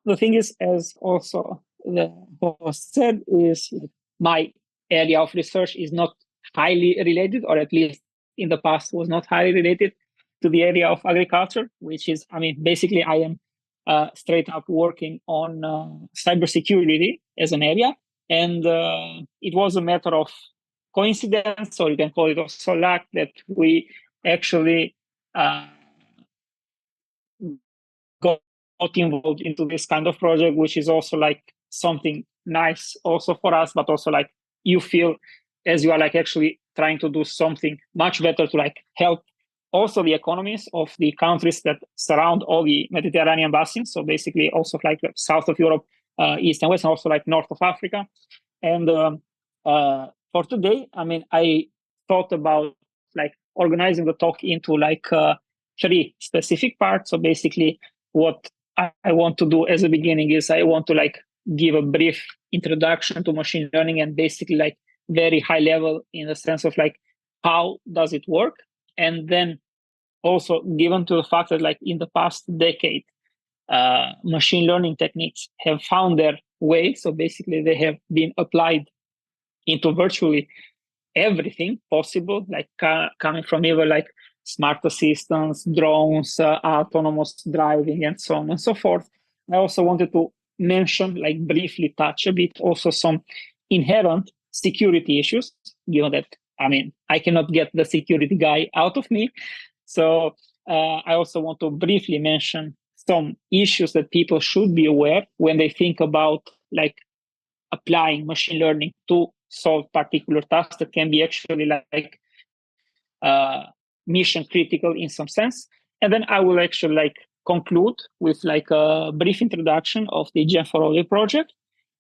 the thing is, as also the host said, is my area of research is not highly related, or at least in the past was not highly related to the area of agriculture, which is, basically I am straight up working on cybersecurity as an area. And it was a matter of coincidence, or you can call it also luck, that we actually got involved into this kind of project, which is also like something nice also for us, but also like you feel as you are like actually trying to do something much better to like help also the economies of the countries that surround all the Mediterranean basin. So basically also like south of Europe, east and west, and also like north of Africa. And for today, I thought about like organizing the talk into like 3 specific parts. So basically what I want to do as a beginning is I want to like give a brief introduction to machine learning, and basically like very high level in the sense of like how does it work. And then also given to the fact that like in the past decade, machine learning techniques have found their way. So basically they have been applied into virtually everything possible, like coming from even like smart assistants, drones, autonomous driving, and so on and so forth. I also wanted to mention, like briefly touch a bit, also some inherent security issues, given that, I cannot get the security guy out of me. So I also want to briefly mention some issues that people should be aware when they think about like applying machine learning to solve particular tasks that can be actually like mission critical in some sense. And then I will actually like conclude with like a brief introduction of the Gen4OLIVE project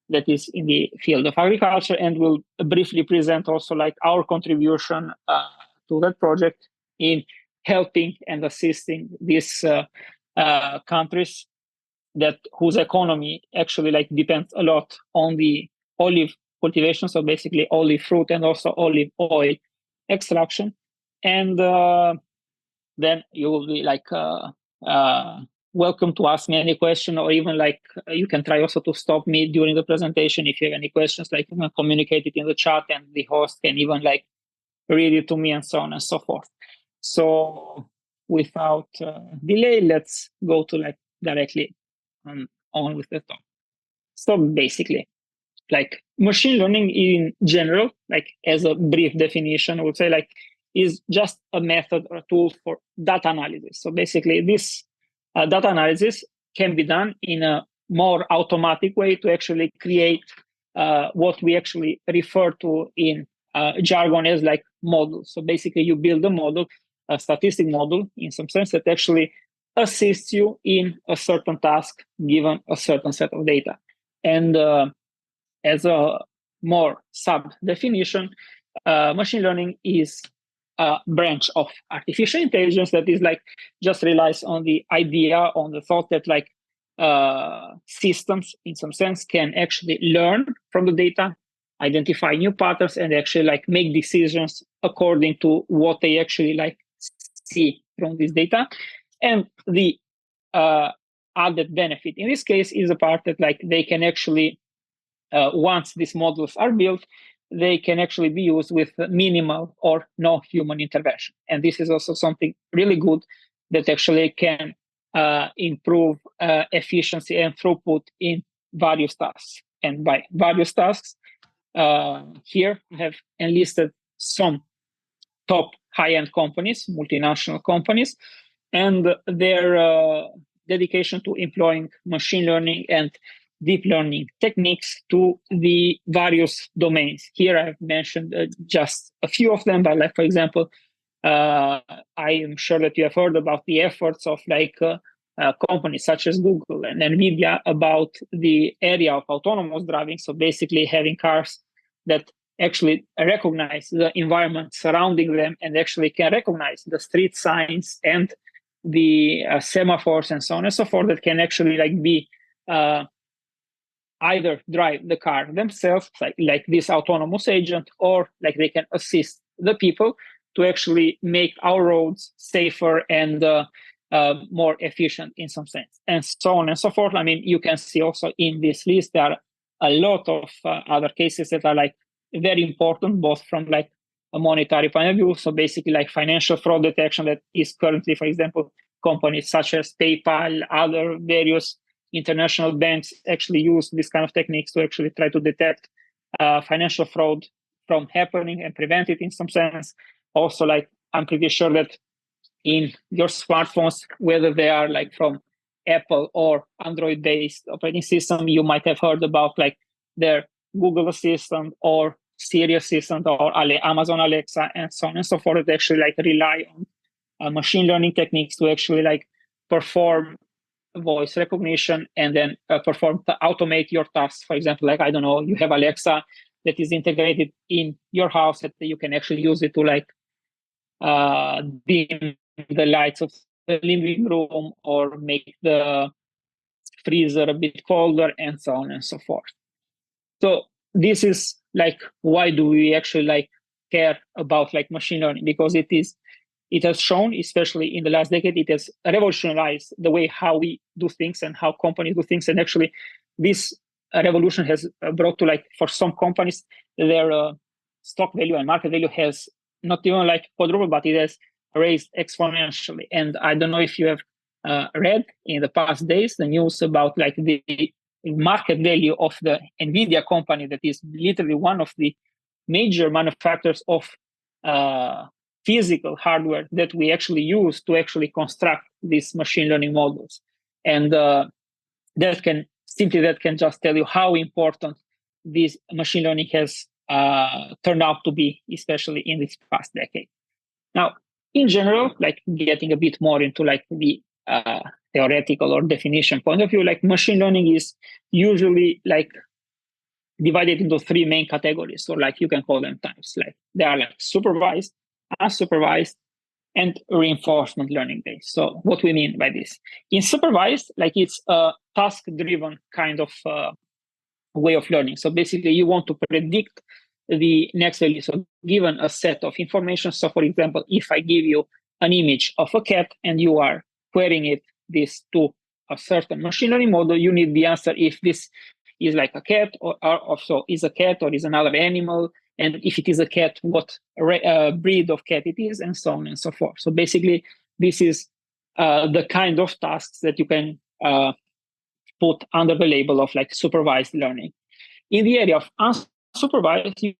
that is in the field of agriculture, and will briefly present also like our contribution to that project in helping and assisting these countries that whose economy actually like depends a lot on the olive cultivation, so basically olive fruit and also olive oil extraction. And then you will be like welcome to ask me any question, or even like you can try also to stop me during the presentation if you have any questions, like you can communicate it in the chat and the host can even like read it to me, and so on and so forth. So without delay, let's go to like directly on with the talk. So basically, like machine learning in general, like as a brief definition, I would say like is just a method or a tool for data analysis. So basically this data analysis can be done in a more automatic way to actually create what we actually refer to in jargon as like models. So basically you build a model, a statistic model in some sense, that actually assists you in a certain task given a certain set of data. And as a more sub definition, machine learning is a branch of artificial intelligence that is like just relies on the idea, on the thought that like systems in some sense can actually learn from the data, identify new patterns, and actually like make decisions according to what they actually like see from this data. And the added benefit in this case is the part that like they can actually once these models are built, they can actually be used with minimal or no human intervention. And this is also something really good that actually can improve efficiency and throughput in various tasks. And by various tasks, here I have enlisted some top high-end companies, multinational companies, and their dedication to employing machine learning and deep learning techniques to the various domains. Here I've mentioned just a few of them, but like, for example, I am sure that you have heard about the efforts of like companies such as Google and NVIDIA about the area of autonomous driving. So basically having cars that actually recognize the environment surrounding them and actually can recognize the street signs and the semaphores and so on and so forth, that can actually like be either drive the car themselves, like this autonomous agent, or like they can assist the people to actually make our roads safer and more efficient in some sense, and so on and so forth. I mean, you can see also in this list there are a lot of other cases that are like very important, both from like a monetary point of view. So basically, like financial fraud detection that is currently, for example, companies such as PayPal, other various international banks actually use this kind of techniques to actually try to detect financial fraud from happening and prevent it in some sense. Also, like I'm pretty sure that in your smartphones, whether they are like from Apple or Android-based operating system, you might have heard about like their Google Assistant or Siri Assistant or Amazon Alexa and so on and so forth. They actually like rely on machine learning techniques to actually like perform voice recognition and then automate your tasks. For example, like I don't know, you have Alexa that is integrated in your house that you can actually use it to like dim the lights of the living room or make the freezer a bit colder and so on and so forth. So this is like, why do we actually like care about like machine learning? Because it has shown, especially in the last decade, it has revolutionized the way how we do things and how companies do things. And actually this revolution has brought to like, for some companies, their stock value and market value has not even like quadrupled, but it has raised exponentially. And I don't know if you have read in the past days the news about like the market value of the NVIDIA company that is literally one of the major manufacturers of physical hardware that we actually use to actually construct these machine learning models. And that can just tell you how important this machine learning has turned out to be, especially in this past decade. Now, in general, like getting a bit more into like the theoretical or definition point of view, like machine learning is usually like divided into three main categories, or like you can call them types. Like they are like supervised, unsupervised, and reinforcement learning based. So what we mean by this? In supervised, like it's a task-driven kind of way of learning. So basically you want to predict the next value. So given a set of information, so for example, if I give you an image of a cat and you are querying this to a certain machine learning model, you need the answer if this is like a cat or so is a cat or is another animal. And if it is a cat, what breed of cat it is, and so on and so forth. So basically, this is the kind of tasks that you can put under the label of like supervised learning. In the area of unsupervised,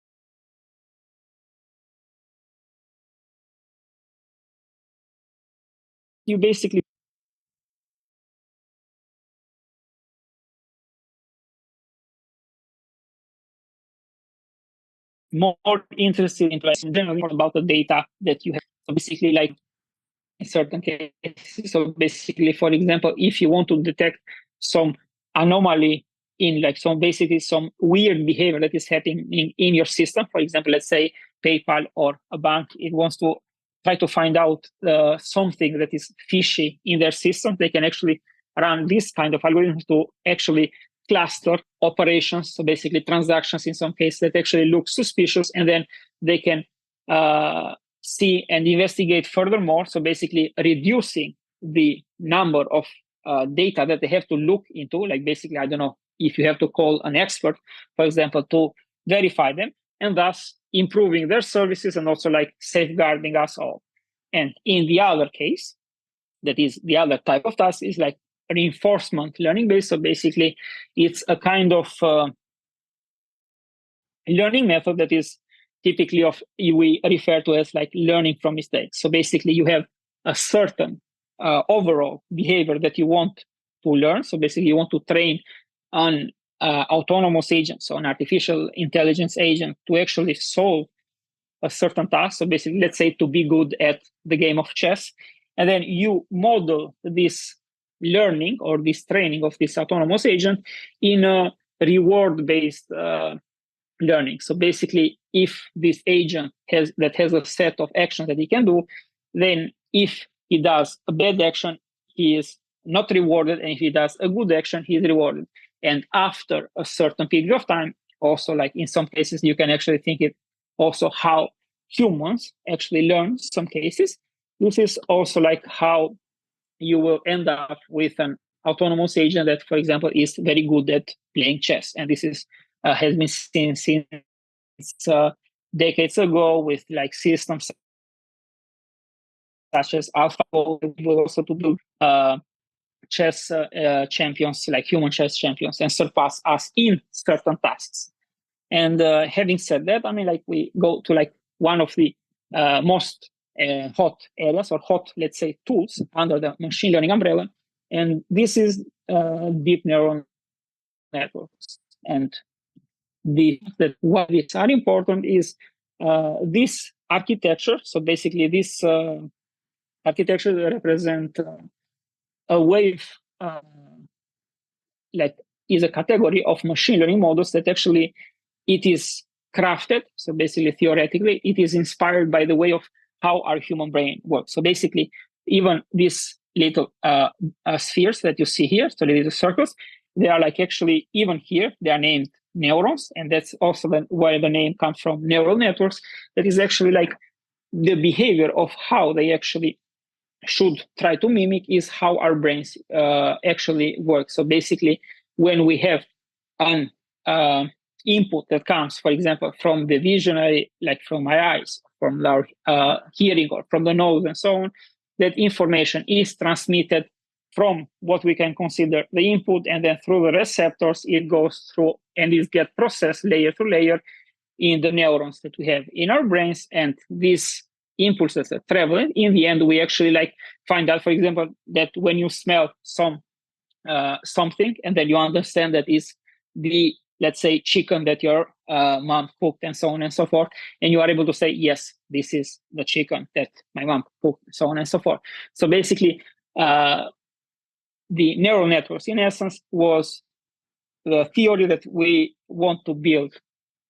you basically more interested in like generally more about the data that you have. So basically, like in certain cases, so basically, for example, if you want to detect some anomaly in like some weird behavior that is happening in your system, for example, let's say PayPal or a bank, it wants to try to find out something that is fishy in their system, they can actually run this kind of algorithm to actually cluster operations, so basically transactions in some cases that actually look suspicious, and then they can see and investigate furthermore. So basically reducing the number of data that they have to look into, like basically, I don't know, if you have to call an expert, for example, to verify them, and thus improving their services and also like safeguarding us all. And in the other case, that is the other type of task, is like reinforcement learning based. So basically, it's a kind of learning method that is typically we refer to as like learning from mistakes. So basically, you have a certain overall behavior that you want to learn. So basically, you want to train an autonomous agent, so an artificial intelligence agent, to actually solve a certain task. So basically, let's say to be good at the game of chess. And then you model this learning or this training of this autonomous agent in a reward-based learning. So basically, if this agent has a set of actions that he can do, then if he does a bad action, he is not rewarded, and if he does a good action, he is rewarded. And after a certain period of time, also like in some cases, you can actually think it also how humans actually learn some cases. This is also like how you will end up with an autonomous agent that, for example, is very good at playing chess. And this is has been seen since decades ago with like systems such as AlphaGo, able also to build chess champions, like human chess champions, and surpass us in certain tasks. And having said that, I mean, like we go to like one of the most hot areas or hot, let's say, tools under the machine learning umbrella, and this is deep neural networks. And why these are important is this architecture. So basically, this architecture represent a wave, like is a category of machine learning models that actually it is crafted. So basically, theoretically, it is inspired by the way of how our human brain works. So basically, even these little spheres that you see here, so the little circles, they are like actually even here, they are named neurons. And that's also where the name comes from, neural networks. That is actually like the behavior of how they actually should try to mimic is how our brains actually work. So basically, when we have an input that comes, for example, from the visionary, like from my eyes, from our hearing, or from the nose, and so on, that information is transmitted from what we can consider the input, and then through the receptors, it goes through and it gets processed layer to layer in the neurons that we have in our brains. And these impulses that travel, in the end, we actually like find out, for example, that when you smell something, and then you understand that is the, let's say, chicken that your mom cooked, and so on and so forth, and you are able to say, yes, this is the chicken that my mom cooked, so on and so forth. So basically, the neural networks, in essence, was the theory that we want to build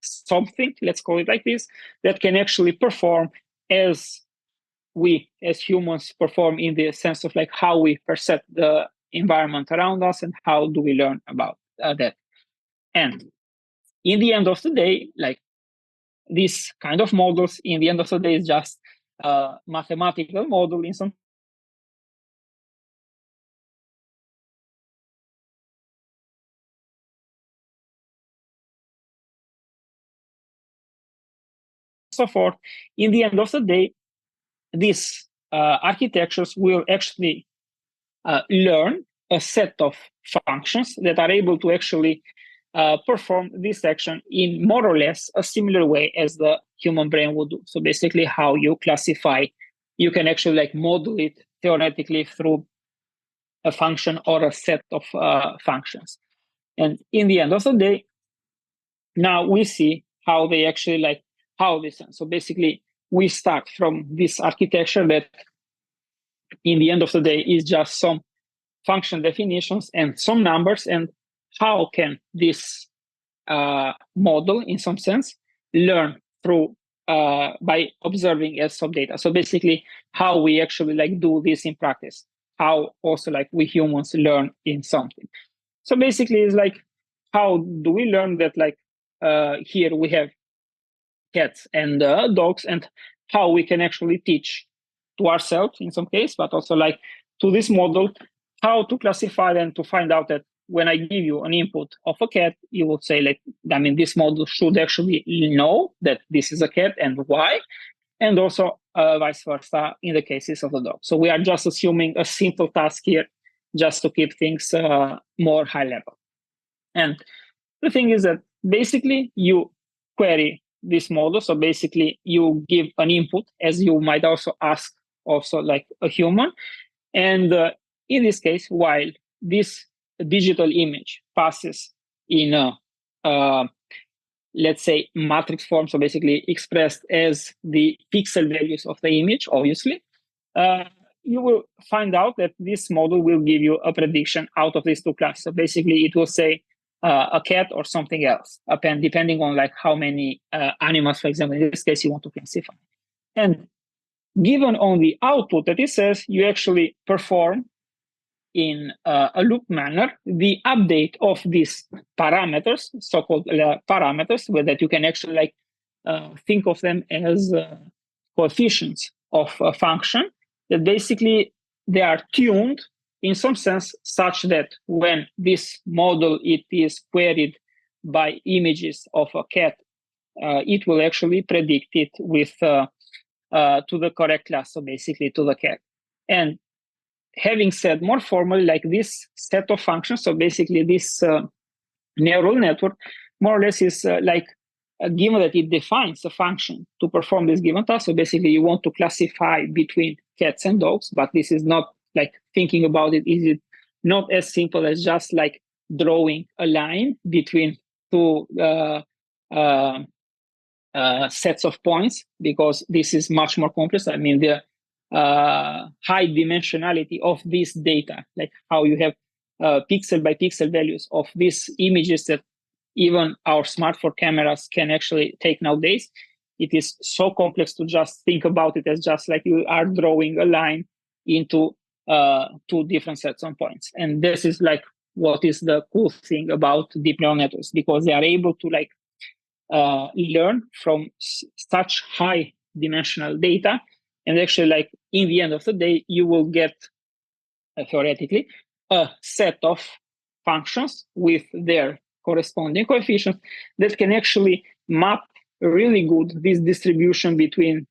something, let's call it like this, that can actually perform as we as humans perform, in the sense of like how we perceive the environment around us and how do we learn about that. And in the end of the day, like these kind of models, in the end of the day, is just a mathematical model in some so forth. In the end of the day, these architectures will actually learn a set of functions that are able to actually perform this action in more or less a similar way as the human brain would do. So basically, how you classify, you can actually like model it theoretically through a function or a set of functions. And in the end of the day, now we see how they actually like how this. So basically, we start from this architecture that in the end of the day is just some function definitions and some numbers, and how can this model, in some sense, learn through by observing as some data. So basically, how we actually like do this in practice, how also like we humans learn in something. So basically, it's like how do we learn that like here we have cats and dogs, and how we can actually teach to ourselves in some case, but also like to this model, how to classify and to find out that when I give you an input of a cat, you will say, like, I mean, this model should actually know that this is a cat and why, and also vice versa in the cases of the dog. So we are just assuming a simple task here just to keep things more high level. And the thing is that basically you query this model. So basically you give an input, as you might also ask also like a human. And in this case, while this digital image passes in a, let's say, matrix form, so basically expressed as the pixel values of the image, obviously, you will find out that this model will give you a prediction out of these two classes. So basically it will say a cat or something else, depending on like how many animals, for example, in this case, you want to classify. And given on the output that it says, you actually perform in a loop manner the update of these parameters, so-called parameters, where that you can actually like think of them as coefficients of a function that basically they are tuned in some sense such that when this model it is queried by images of a cat, it will actually predict it with to the correct class, so basically to the cat. And having said more formally, like this set of functions, so basically this neural network more or less is given that it defines a function to perform this given task. So basically you want to classify between cats and dogs, but this is not like thinking about it. Is it not as simple as just like drawing a line between two sets of points, because this is much more complex. I mean, the high dimensionality of this data, like how you have pixel by pixel values of these images that even our smartphone cameras can actually take nowadays. It is so complex to just think about it as just like you are drawing a line into two different sets of points. And this is like what is the cool thing about deep neural networks, because they are able to like learn from such high dimensional data. And actually, like in the end of the day, you will get theoretically a set of functions with their corresponding coefficients that can actually map really good this distribution between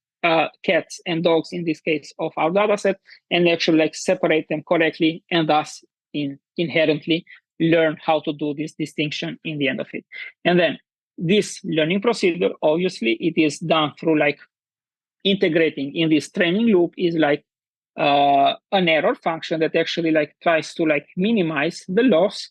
cats and dogs in this case of our data set, and actually like separate them correctly, and thus inherently learn how to do this distinction in the end of it. And then this learning procedure, obviously it is done through like integrating in this training loop is like an error function that actually like tries to like minimize the loss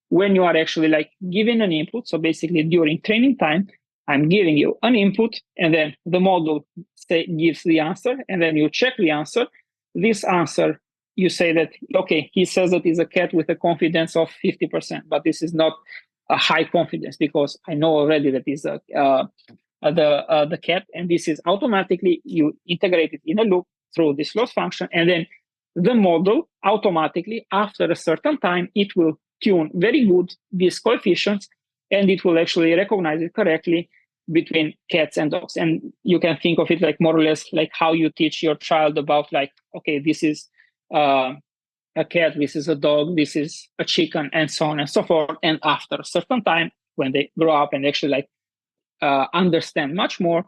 when you are actually like giving an input. So basically during training time, I'm giving you an input, and then the model gives the answer, and then you check the answer. This answer, you say that, okay, he says that it's a cat with a confidence of 50%, but this is not a high confidence because I know already that is the cat, and this is automatically you integrate it in a loop through this loss function, and then the model automatically after a certain time it will tune very good these coefficients, and it will actually recognize it correctly between cats and dogs. And you can think of it like more or less like how you teach your child about like, okay, this is a cat, this is a dog, this is a chicken, and so on and so forth. And after a certain time, when they grow up and actually like understand much more,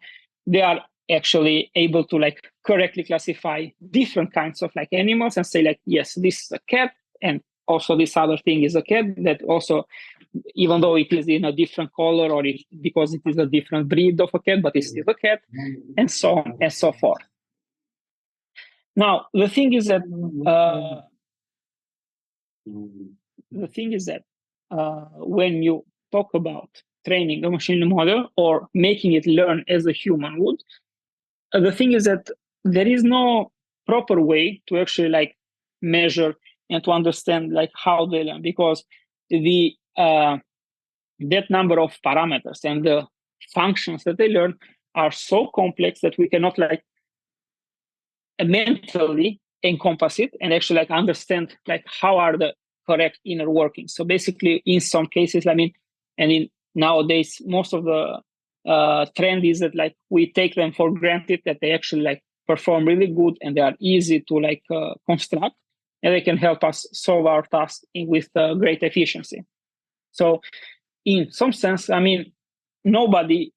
they are actually able to like correctly classify different kinds of like animals and say like, yes, this is a cat, and also this other thing is a cat, that also, even though it is in a different color or because it is a different breed of a cat, but it's still a cat, and so on and so forth. Now, the thing is that when you talk about training a machine model or making it learn as a human would, the thing is that there is no proper way to actually like measure and to understand like how they learn, because the that number of parameters and the functions that they learn are so complex that we cannot like mentally encompass it and actually like understand like how are the correct inner workings. So basically, in some cases, I mean, and in nowadays, most of the trend is that like we take them for granted that they actually like perform really good and they are easy to like construct, and they can help us solve our tasks with great efficiency. So in some sense, I mean, nobody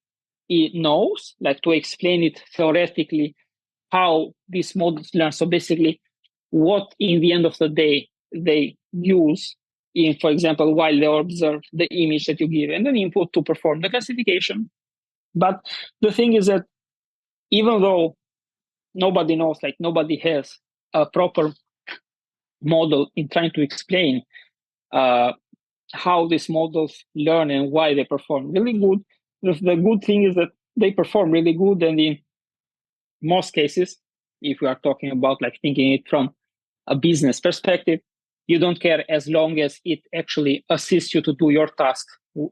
knows like to explain it theoretically how these models learn. So basically, what in the end of the day they use in, for example, while they observe the image that you give and an input to perform the classification. But the thing is that even though nobody knows, like nobody has a proper model in trying to explain how these models learn and why they perform really good, the good thing is that they perform really good, and in most cases, if we are talking about like thinking it from a business perspective, you don't care as long as it actually assists you to do your task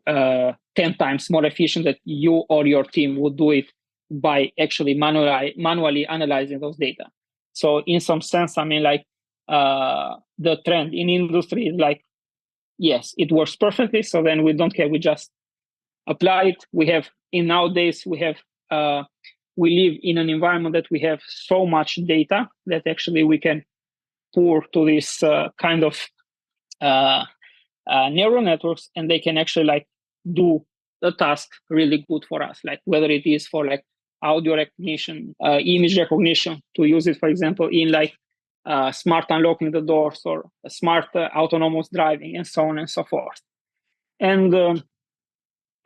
10 times more efficient than you or your team would do it by actually manually analyzing those data. So in some sense, I mean, like the trend in industry is like, yes, it works perfectly. So then we don't care. We just apply it. We have nowadays, we live in an environment that we have so much data that actually we can poor to this kind of neural networks, and they can actually like do the task really good for us, like whether it is for like audio recognition, image recognition, to use it, for example, in like smart unlocking the doors or smart autonomous driving and so on and so forth. And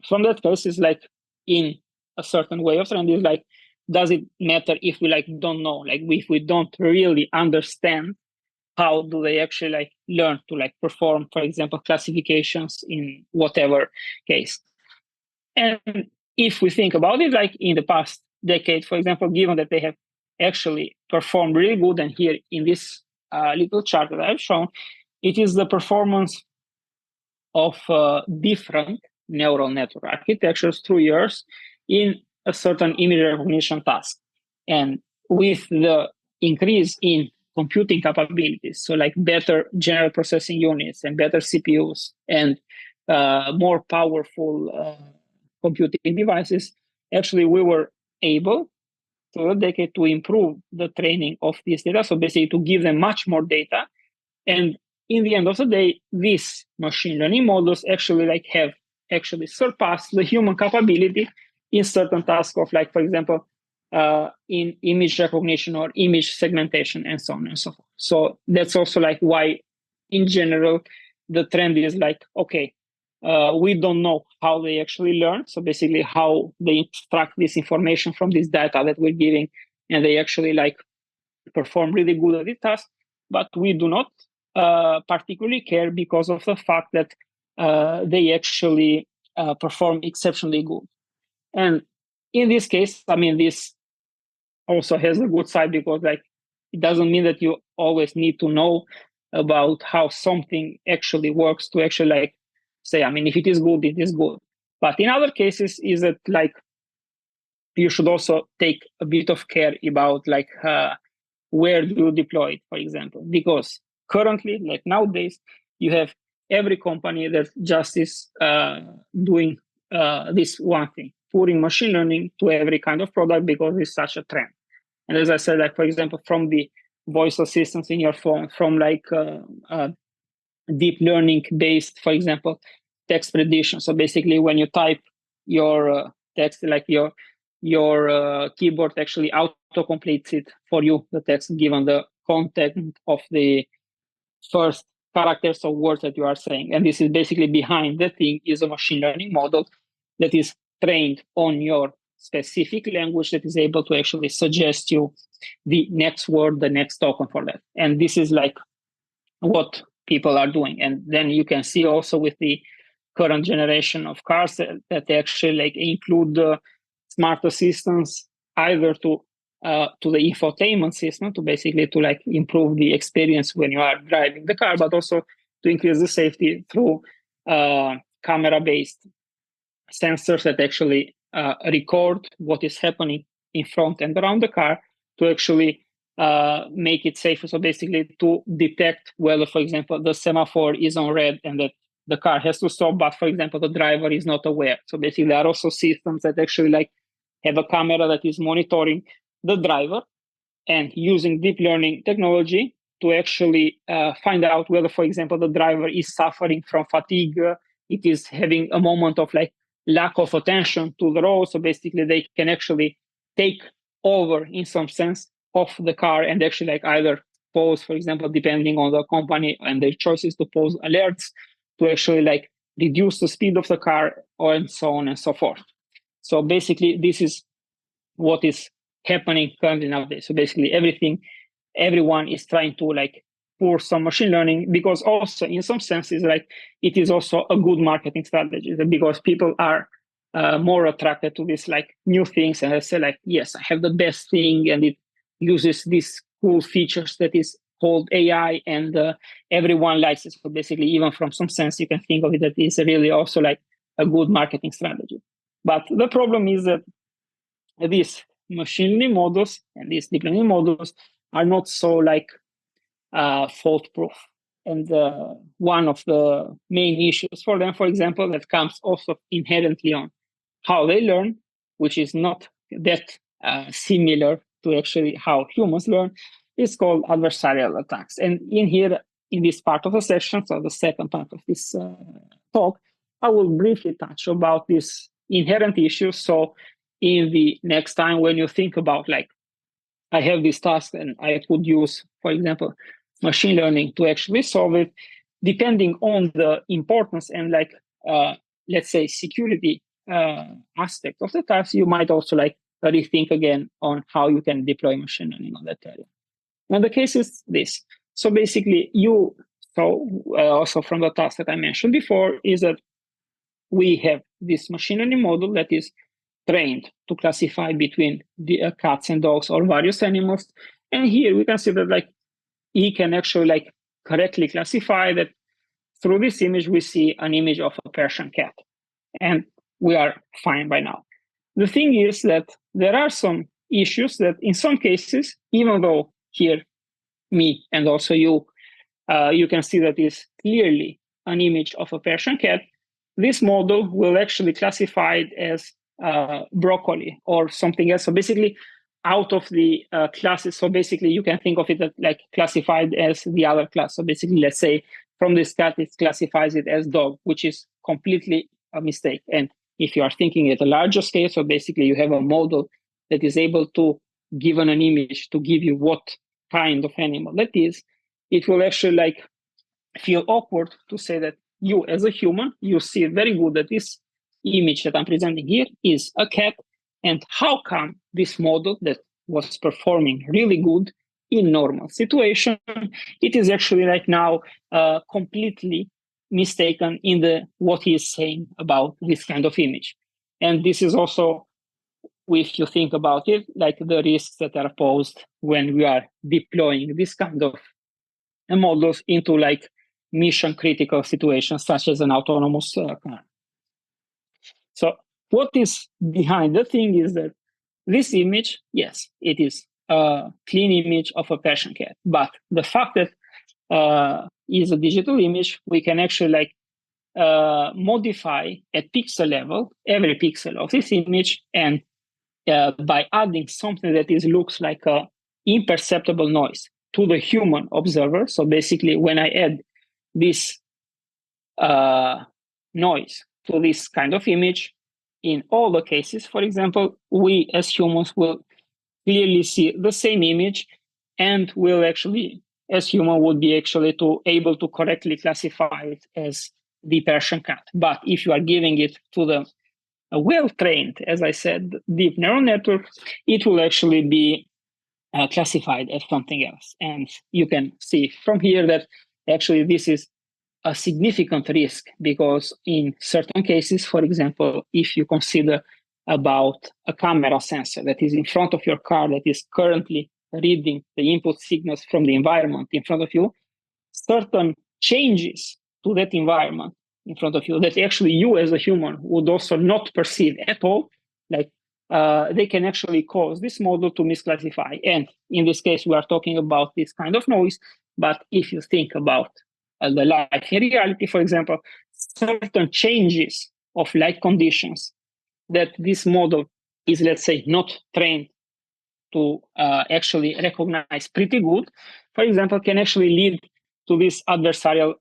from that case is like in a certain way of trend is like, does it matter if we like don't know, like if we don't really understand how do they actually like learn to like perform, for example, classifications in whatever case. And if we think about it, like in the past decade, for example, given that they have actually performed really good, and here in this little chart that I've shown, it is the performance of different neural network architectures through years in a certain image recognition task. And with the increase in computing capabilities, so like better general processing units and better CPUs and more powerful computing devices, actually we were able through a decade to improve the training of these data. So basically to give them much more data. And in the end of the day, these machine learning models actually like have actually surpassed the human capability in certain tasks of like, for example, in image recognition or image segmentation and so on and so forth. So that's also like why in general, the trend is like, okay, we don't know how they actually learn. So basically how they extract this information from this data that we're giving, and they actually like perform really good at the task, but we do not particularly care because of the fact that they actually perform exceptionally good. And in this case, I mean, this also has a good side because like it doesn't mean that you always need to know about how something actually works to actually like say, I mean, if it is good, it is good. But in other cases, is that like you should also take a bit of care about like where do you deploy it, for example, because currently, like nowadays, you have every company that just is doing this one thing, putting machine learning to every kind of product because it's such a trend. And as I said, like for example, from the voice assistants in your phone, from like deep learning based, for example, text prediction. So basically, when you type your text, like your keyboard actually auto completes it for you, the text given the content of the first characters or words that you are saying. And this is basically behind the thing is a machine learning model that is trained on your specific language that is able to actually suggest you the next word, the next token for that. And this is like what people are doing. And then you can see also with the current generation of cars that they actually like include smart assistants either to the infotainment system to basically to like improve the experience when you are driving the car, but also to increase the safety through camera-based sensors that actually record what is happening in front and around the car to actually make it safer. So basically to detect whether, for example, the semaphore is on red and that the car has to stop, but for example, the driver is not aware. So basically there are also systems that actually like have a camera that is monitoring the driver and using deep learning technology to actually find out whether, for example, the driver is suffering from fatigue, it is having a moment of like lack of attention to the road. So basically they can actually take over in some sense of the car and actually like either pose, for example, depending on the company and their choices to pose alerts to actually like reduce the speed of the car and so on and so forth. So basically this is what is happening currently nowadays. So basically everyone is trying to like pour some machine learning because also in some senses like it is also a good marketing strategy because people are more attracted to this like new things and they say like, yes, I have the best thing and it uses these cool features that is called AI and everyone likes it. So basically even from some sense you can think of it that it's really also like a good marketing strategy. But the problem is that these machine learning models and these deep learning models are not so like fault proof. And one of the main issues for them, for example, that comes also inherently on how they learn, which is not that similar to actually how humans learn, is called adversarial attacks. And in here, in this part of the session, so the second part of this talk, I will briefly touch about this inherent issue. So in the next time when you think about like, I have this task and I could use, for example, machine learning to actually solve it, depending on the importance and like, let's say, security aspect of the task, you might also like rethink again on how you can deploy machine learning on that area. Now the case is this. So basically you saw also from the task that I mentioned before is that we have this machine learning model that is trained to classify between the cats and dogs or various animals. And here we can see that like he can actually like correctly classify that through this image, we see an image of a Persian cat. And we are fine by now. The thing is that there are some issues that in some cases, even though here, me and also you can see that is clearly an image of a Persian cat, this model will actually classify it as broccoli or something else. So basically, out of the classes, so basically you can think of it as like classified as the other class. So basically, let's say from this cat, it classifies it as dog, which is completely a mistake. And if you are thinking at a larger scale, so basically you have a model that is able to, given an image, to give you what kind of animal that is, it will actually like feel awkward to say that you as a human, you see very good that this image that I'm presenting here is a cat. And how come this model that was performing really good in normal situation, it is actually right now completely mistaken in the what he is saying about this kind of image. And this is also, if you think about it, like the risks that are posed when we are deploying this kind of models into like mission critical situations such as an autonomous car. So what is behind the thing is that this image, yes, it is a clean image of a Persian cat, but the fact that is a digital image, we can actually like modify at pixel level every pixel of this image, and by adding something that looks like a imperceptible noise to the human observer. So basically, when I add this noise to this kind of image, in all the cases, for example, we as humans will clearly see the same image, and will actually, as human, would be actually able to correctly classify it as the Persian cat. But if you are giving it to the well-trained, as I said, deep neural network, it will actually be classified as something else. And you can see from here that actually this is a significant risk, because in certain cases, for example, if you consider about a camera sensor that is in front of your car that is currently reading the input signals from the environment in front of you, certain changes to that environment in front of you that actually you as a human would also not perceive at all, like they can actually cause this model to misclassify. And in this case, we are talking about this kind of noise. But if you think about the life in reality, for example, certain changes of light conditions that this model is, let's say, not trained to actually recognize pretty good, for example, can actually lead to these adversarial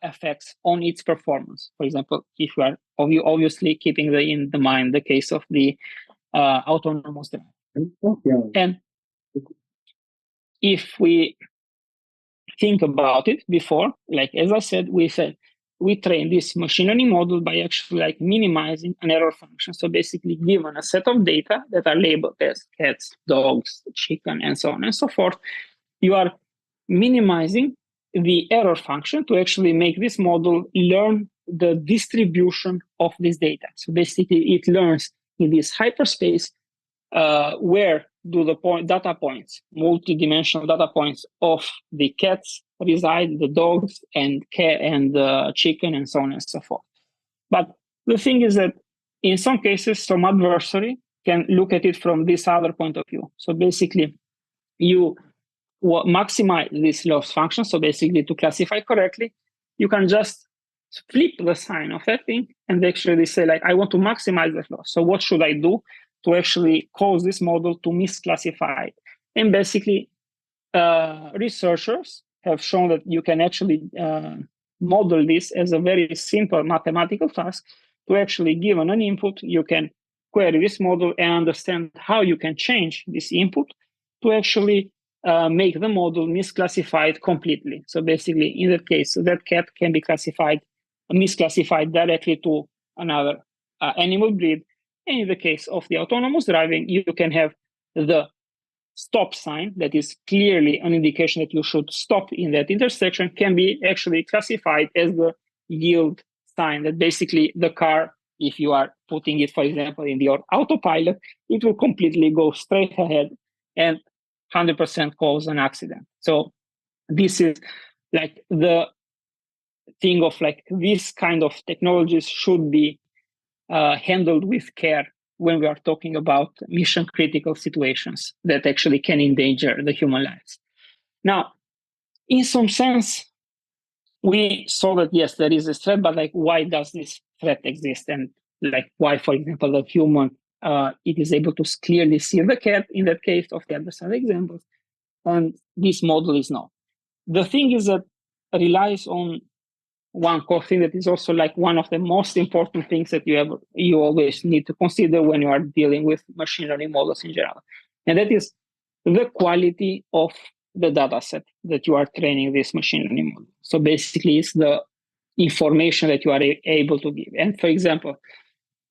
effects on its performance. For example, if you are obviously keeping in the mind the case of the autonomous driving. Okay. And if we think about it before, like as I said, we train this machine learning model by actually like minimizing an error function. So basically, given a set of data that are labeled as cats, dogs, chicken, and so on and so forth, you are minimizing the error function to actually make this model learn the distribution of this data. So basically, it learns in this hyperspace where do the data points, multi-dimensional data points of the cats reside, the dogs and chicken, and so on and so forth. But the thing is that in some cases, some adversary can look at it from this other point of view. So basically, you maximize this loss function. So basically, to classify correctly, you can just flip the sign of that thing and actually say, like, I want to maximize that loss. So what should I do to actually cause this model to misclassify it? And basically, researchers have shown that you can actually model this as a very simple mathematical task to actually given an input, you can query this model and understand how you can change this input to actually make the model misclassified completely. So basically, in that case, that cat can be misclassified directly to another animal breed. And in the case of the autonomous driving, you can have the stop sign that is clearly an indication that you should stop in that intersection can be actually classified as the yield sign, that basically the car, if you are putting it, for example, in your autopilot, it will completely go straight ahead and 100% cause an accident. So this is like the thing of like this kind of technologies should be handled with care when we are talking about mission critical situations that actually can endanger the human lives. Now, in some sense, we saw that yes, there is a threat, but like, why does this threat exist? And like, why, for example, the human, it is able to clearly see the cat in that case of the other side examples, and this model is not. The thing is that it relies on one core thing that is also like one of the most important things that you always need to consider when you are dealing with machine learning models in general. And that is the quality of the data set that you are training this machine learning model. So basically it's the information that you are able to give. And for example,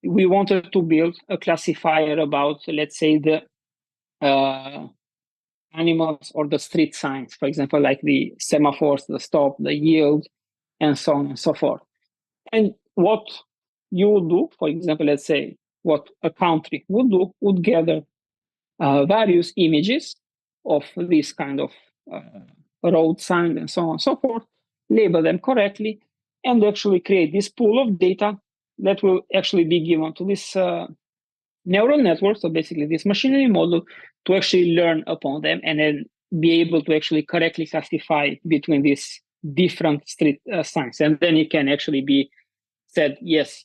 we wanted to build a classifier about, let's say, the animals or the street signs, for example, like the semaphores, the stop, the yield, and so on and so forth. And what you would do, for example, let's say what a country would do, would gather various images of this kind of road signs and so on and so forth, label them correctly, and actually create this pool of data that will actually be given to this neural network, so basically this machine learning model, to actually learn upon them and then be able to actually correctly classify between these different street signs. And then it can actually be said, yes,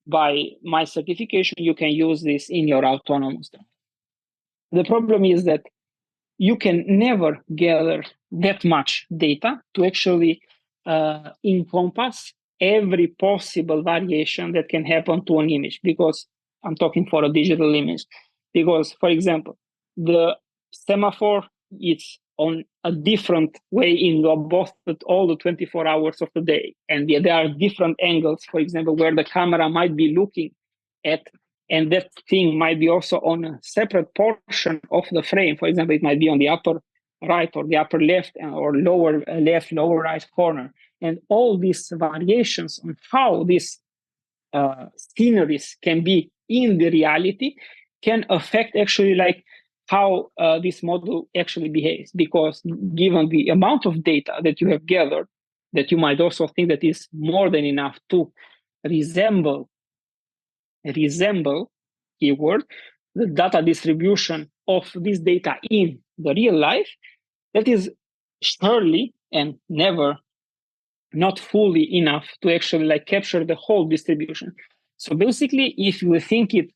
by my certification, you can use this in your autonomous driving. The problem is that you can never gather that much data to actually encompass every possible variation that can happen to an image, because I'm talking for a digital image. Because, for example, the semaphore is on a different way in both all the 24 hours of the day. And there are different angles, for example, where the camera might be looking at, and that thing might be also on a separate portion of the frame. For example, it might be on the upper right or the upper left or lower left, lower right corner. And all these variations on how these sceneries can be in the reality can affect actually like how this model actually behaves, because given the amount of data that you have gathered, that you might also think that is more than enough to resemble keyword, the data distribution of this data in the real life, that is surely and never not fully enough to actually like capture the whole distribution. So basically, if you think it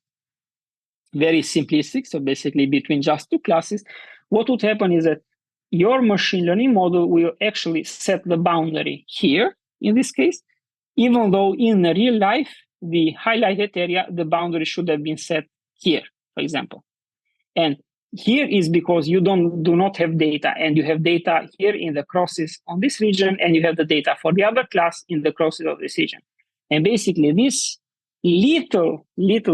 very simplistic, so basically between just two classes, what would happen is that your machine learning model will actually set the boundary here, in this case, even though in real life, the highlighted area, the boundary should have been set here, for example. And here is because you do not have data, and you have data here in the crosses on this region, and you have the data for the other class in the crosses of this region. And basically this little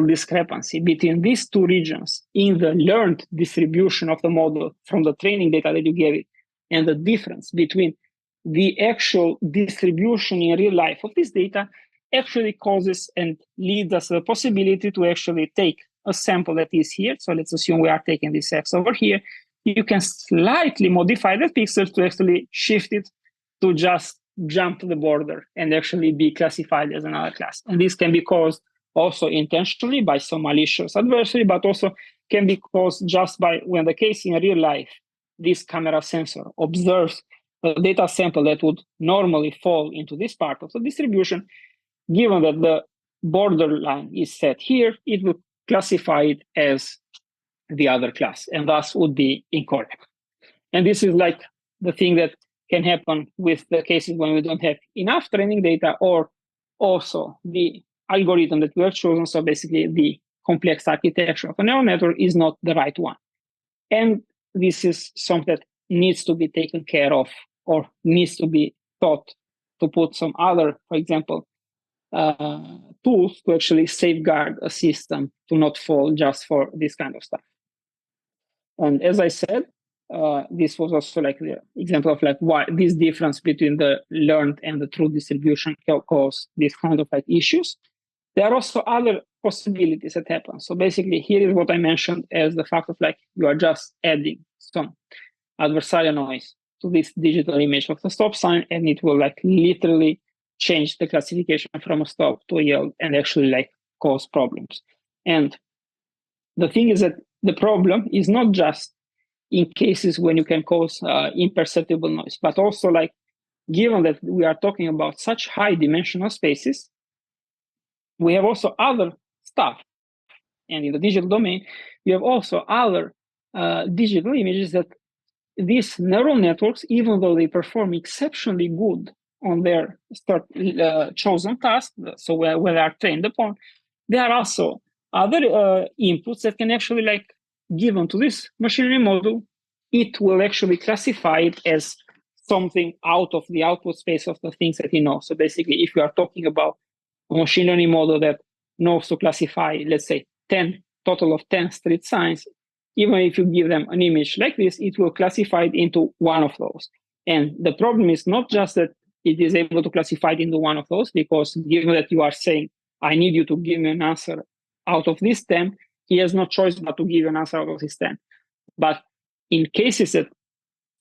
discrepancy between these two regions in the learned distribution of the model from the training data that you gave it, and the difference between the actual distribution in real life of this data actually causes and leads us to the possibility to actually take a sample that is here. So let's assume we are taking this X over here. You can slightly modify the pixels to actually shift it to just jump the border and actually be classified as another class. And this can be caused also intentionally by some malicious adversary, but also can be caused just by when the case in real life, this camera sensor observes a data sample that would normally fall into this part of the distribution. Given that the borderline is set here, it will classify it as the other class, and thus would be incorrect. And this is like the thing that can happen with the cases when we don't have enough training data, or also the algorithm that we have chosen. So basically the complex architecture of a neural network is not the right one. And this is something that needs to be taken care of, or needs to be thought to put some other, for example, tools to actually safeguard a system to not fall just for this kind of stuff. And as I said, this was also like the example of like why this difference between the learned and the true distribution can cause these kind of like issues. There are also other possibilities that happen. So basically, here is what I mentioned as the fact of like you are just adding some adversarial noise to this digital image of the stop sign, and it will like literally change the classification from a stop to a yield and actually like cause problems. And the thing is that the problem is not just in cases when you can cause imperceptible noise, but also like given that we are talking about such high dimensional spaces, we have also other stuff. And in the digital domain, you have also other digital images that these neural networks, even though they perform exceptionally good on their chosen task, so where they are trained upon, there are also other inputs that can actually like given to this machine learning model, it will actually classify it as something out of the output space of the things that it knows. So basically, if you are talking about a machine learning model that knows to classify, let's say, 10 total of 10 street signs, even if you give them an image like this, it will classify it into one of those. And the problem is not just that it is able to classify it into one of those, because given that you are saying, I need you to give me an answer out of this 10, he has no choice but to give you an answer out of this 10. But in cases that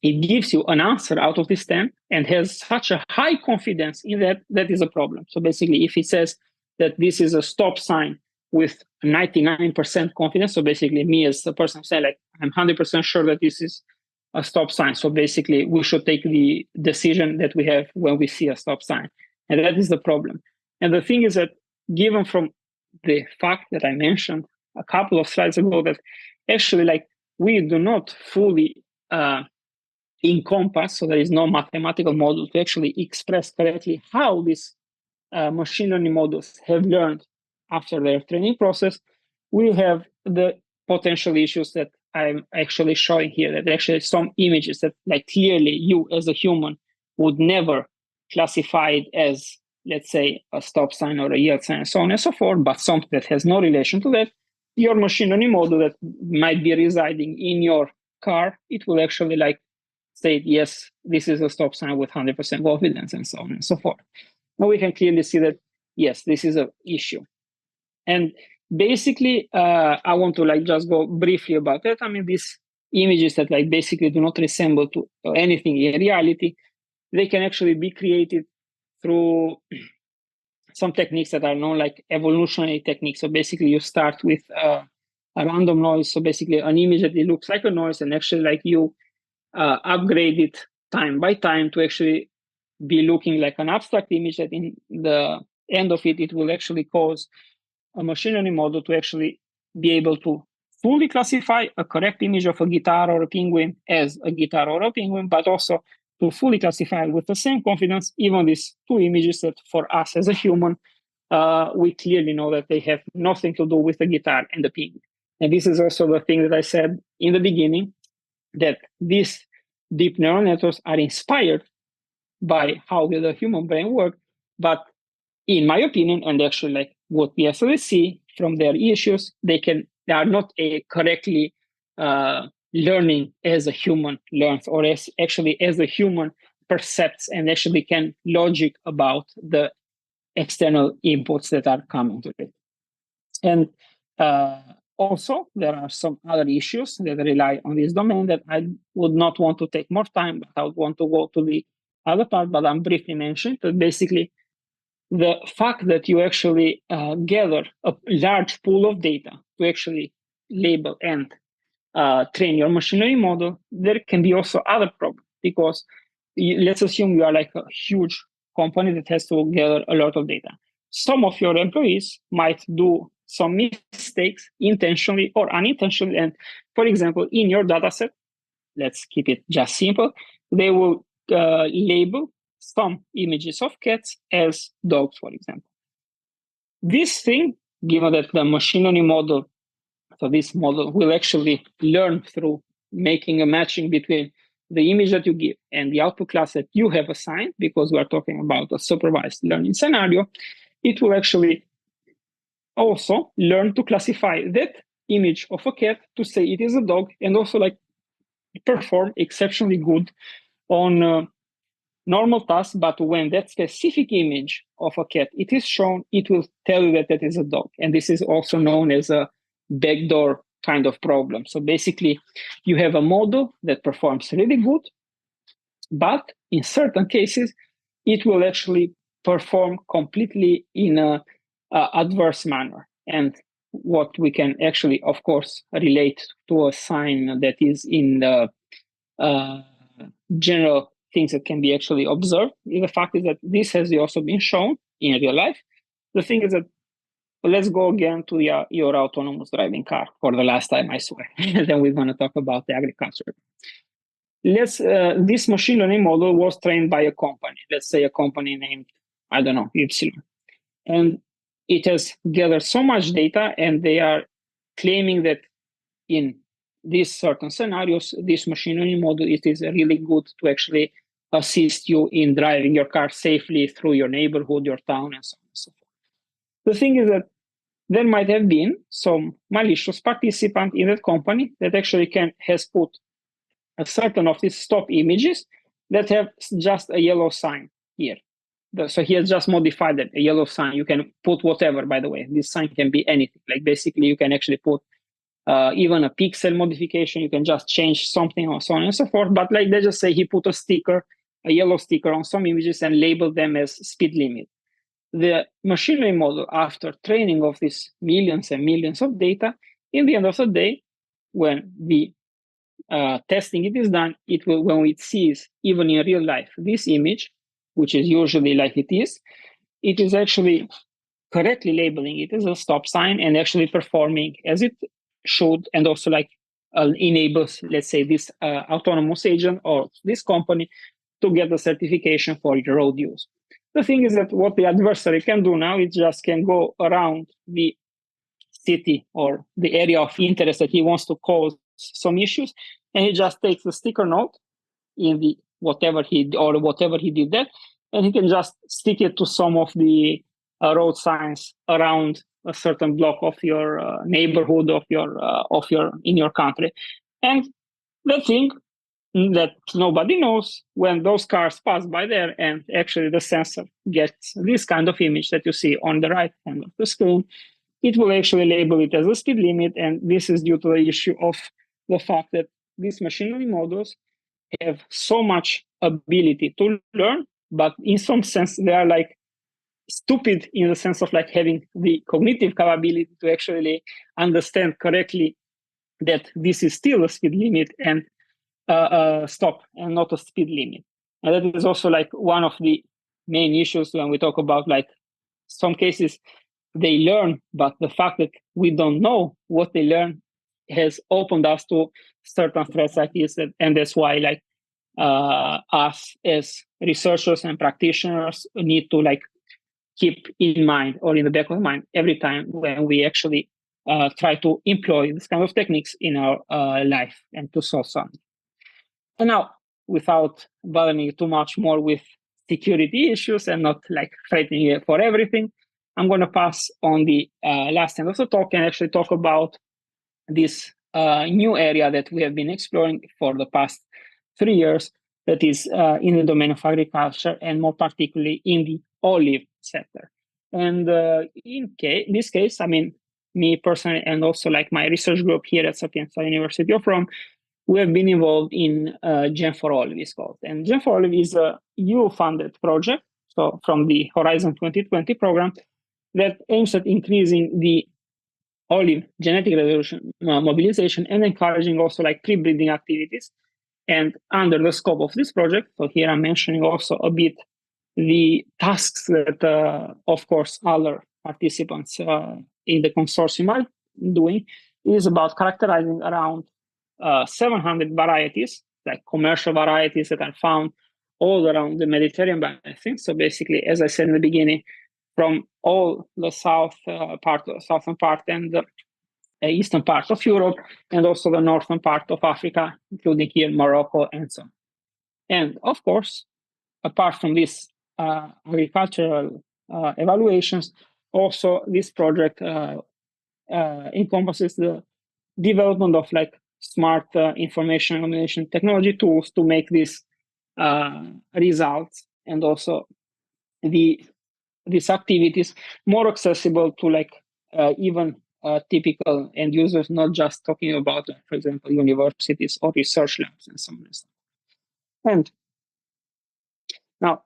it gives you an answer out of this 10 and has such a high confidence in that, that is a problem. So basically, if it says that this is a stop sign with 99% confidence, so basically me as a person saying like, I'm 100% sure that this is a stop sign. So basically we should take the decision that we have when we see a stop sign. And that is the problem. And the thing is that given from the fact that I mentioned a couple of slides ago, that actually like we do not fully encompass, so there is no mathematical model to actually express correctly how these machine learning models have learned after their training process, we have the potential issues that I'm actually showing here, that actually some images that like clearly you as a human would never classify it as, let's say, a stop sign or a yield sign and so on and so forth, but something that has no relation to that, your machine learning model that might be residing in your car, it will actually like say, yes, this is a stop sign with 100% confidence and so on and so forth. Now we can clearly see that, yes, this is an issue. And basically, I want to like just go briefly about that. I mean, these images that like basically do not resemble to anything in reality, they can actually be created through some techniques that are known like evolutionary techniques. So basically you start with a random noise. So basically an image that it looks like a noise, and actually like you upgrade it time by time to actually be looking like an abstract image that in the end of it, it will actually cause a machine learning model to actually be able to fully classify a correct image of a guitar or a penguin as a guitar or a penguin, but also to fully classify with the same confidence even these two images that for us as a human, we clearly know that they have nothing to do with the guitar and the penguin. And this is also the thing that I said in the beginning, that these deep neural networks are inspired by how the human brain works, but in my opinion, and actually like what we actually see from their issues, they are not correctly learning as a human learns, or as a human percepts and actually can logic about the external inputs that are coming to it. And also, there are some other issues that rely on this domain that I would not want to take more time, but I would want to go to the other part, but I'm briefly mentioning that basically the fact that you actually gather a large pool of data to actually label and train your machine learning model, there can be also other problems, because let's assume you are like a huge company that has to gather a lot of data. Some of your employees might do some mistakes intentionally or unintentionally. And for example, in your data set, let's keep it just simple. They will label some images of cats as dogs, for example. This thing, given that the machine learning model, so this model will actually learn through making a matching between the image that you give and the output class that you have assigned, because we're talking about a supervised learning scenario, it will actually also learn to classify that image of a cat to say it is a dog, and also like perform exceptionally good on normal tasks. But when that specific image of a cat it is shown, it will tell you that that is a dog. And this is also known as a backdoor kind of problem. So basically, you have a model that performs really good, but in certain cases, it will actually perform completely in a adverse manner. And what we can actually, of course, relate to a sign that is in the general things that can be actually observed. The fact is that this has also been shown in real life. The thing is that, let's go again to your autonomous driving car for the last time, I swear. Then we're going to talk about the agriculture. This machine learning model was trained by a company. Let's say a company named, I don't know, Epsilon. And it has gathered so much data, and they are claiming that in these certain scenarios, this machine learning model, it is really good to actually assist you in driving your car safely through your neighborhood, your town, and so on and so forth. The thing is that there might have been some malicious participant in that company that actually has put a certain of these stop images that have just a yellow sign here. So he has just modified it, a yellow sign. You can put whatever, by the way. This sign can be anything. Like basically, you can actually put even a pixel modification. You can just change something or so on and so forth. But like they just say he put a sticker, a yellow sticker on some images and labeled them as speed limit. The machine learning model, after training of these millions and millions of data, in the end of the day, when the testing it is done, it will, when it sees even in real life this image, which is usually like it is actually correctly labeling it as a stop sign and actually performing as it should, and also like enables, let's say, this autonomous agent or this company to get the certification for your road use. The thing is that what the adversary can do now, it just can go around the city or the area of interest that he wants to cause some issues, and he just takes the sticker note in the whatever he did that, and he can just stick it to some of the road signs around a certain block of your neighborhood of your in your country. And the thing that nobody knows, when those cars pass by there and actually the sensor gets this kind of image that you see on the right hand of the screen, it will actually label it as a speed limit. And this is due to the issue of the fact that these machine learning models have so much ability to learn, but in some sense they are like stupid in the sense of like having the cognitive capability to actually understand correctly that this is still a speed limit and stop and not a speed limit. And that is also like one of the main issues when we talk about like some cases they learn, but the fact that we don't know what they learn has opened us to certain threats like this. And that's why like us as researchers and practitioners need to like keep in mind or in the back of mind every time when we actually try to employ this kind of techniques in our life and to solve something. And now, without bothering you too much more with security issues and not like threatening you for everything, I'm going to pass on the last end of the talk and actually talk about this new area that we have been exploring for the past 3 years, that is in the domain of agriculture and more particularly in the olive sector. And in this case, I mean, me personally and also like my research group here at Sapienza University of Rome, we have been involved in Gen for Olive, is called. And Gen for Olive is a EU-funded project, so from the Horizon 2020 program, that aims at increasing the olive genetic resolution, mobilization, and encouraging also like pre-breeding activities. And under the scope of this project, so here I'm mentioning also a bit the tasks that, of course, other participants in the consortium are doing, is about characterizing around 700 varieties, like commercial varieties that are found all around the Mediterranean basin. So basically, as I said in the beginning, from all the southern part and the eastern part of Europe, and also the northern part of Africa, including here Morocco and so on. And of course, apart from these agricultural evaluations, also this project encompasses the development of like smart information elimination technology tools to make these results and also these activities more accessible to like even typical end users, not just talking about, for example, universities or research labs and so on and so on. And now,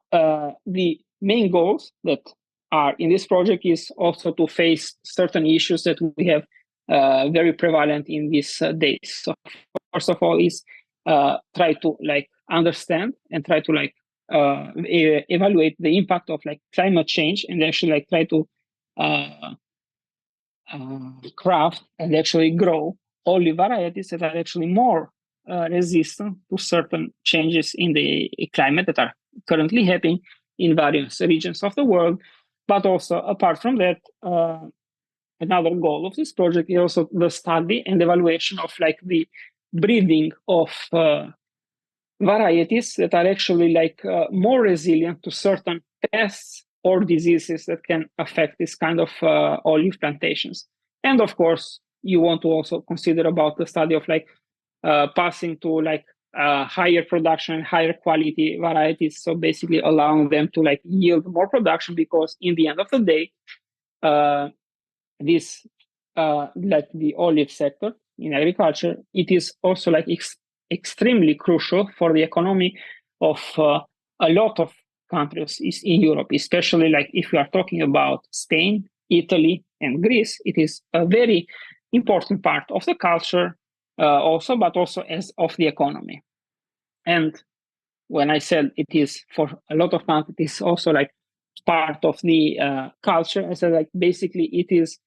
the main goals that are in this project is also to face certain issues that we have very prevalent in these days. So first of all is try to like understand and try to like evaluate the impact of like climate change and actually like try to craft and actually grow olive varieties that are actually more resistant to certain changes in the climate that are currently happening in various regions of the world. But also, apart from that, another goal of this project is also the study and evaluation of like the breeding of varieties that are actually like more resilient to certain pests or diseases that can affect this kind of olive plantations. And of course, you want to also consider about the study of like passing to like higher production, higher quality varieties. So basically allowing them to like yield more production, because in the end of the day, this like the olive sector in agriculture, it is also like extremely crucial for the economy of a lot of countries in Europe, especially like if we are talking about Spain, Italy, and Greece. It is a very important part of the culture also, but also as of the economy. And when I said it is for a lot of countries, it is also like part of the culture. I said like basically it is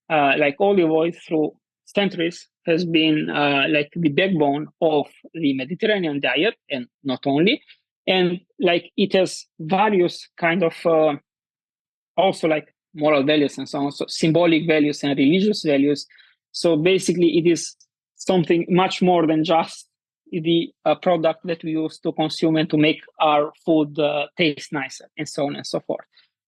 like olive oil through centuries has been like the backbone of the Mediterranean diet, and not only. And like it has various kind of also like moral values and so on, so symbolic values and religious values. So basically it is something much more than just the product that we use to consume and to make our food taste nicer and so on and so forth.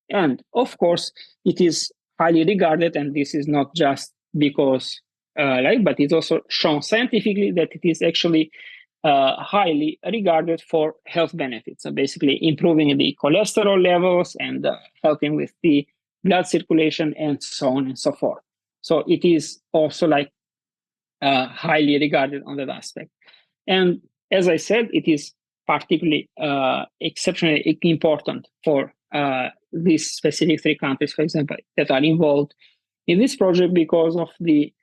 And of course, it is highly regarded, and this is not just because but it's also shown scientifically that it is actually highly regarded for health benefits. So basically improving the cholesterol levels and helping with the blood circulation and so on and so forth. So it is also like highly regarded on that aspect. And as I said, it is particularly exceptionally important for these specific three countries, for example, that are involved in this project because of the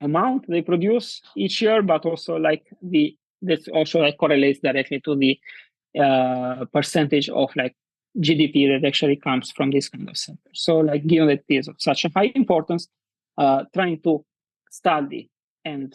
amount they produce each year, but also like that also like correlates directly to the percentage of like GDP that actually comes from this kind of sector. So like given that it is of such a high importance, trying to study and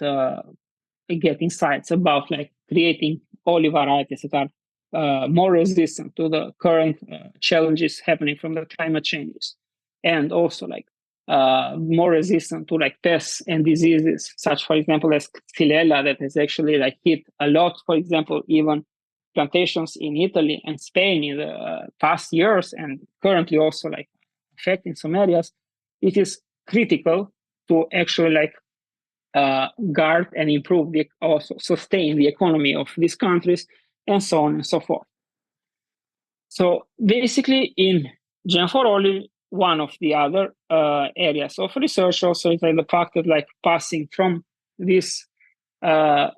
get insights about like creating olive varieties that are more resistant to the current challenges happening from the climate changes, and also like more resistant to like pests and diseases, such for example as Xylella, that has actually like hit a lot, for example, even plantations in Italy and Spain in the past years, and currently also like affecting some areas. It is critical to actually like guard and improve also sustain the economy of these countries, and so on and so forth. So basically in Gen4 Olive, one of the other areas of research also is like the fact that like passing from this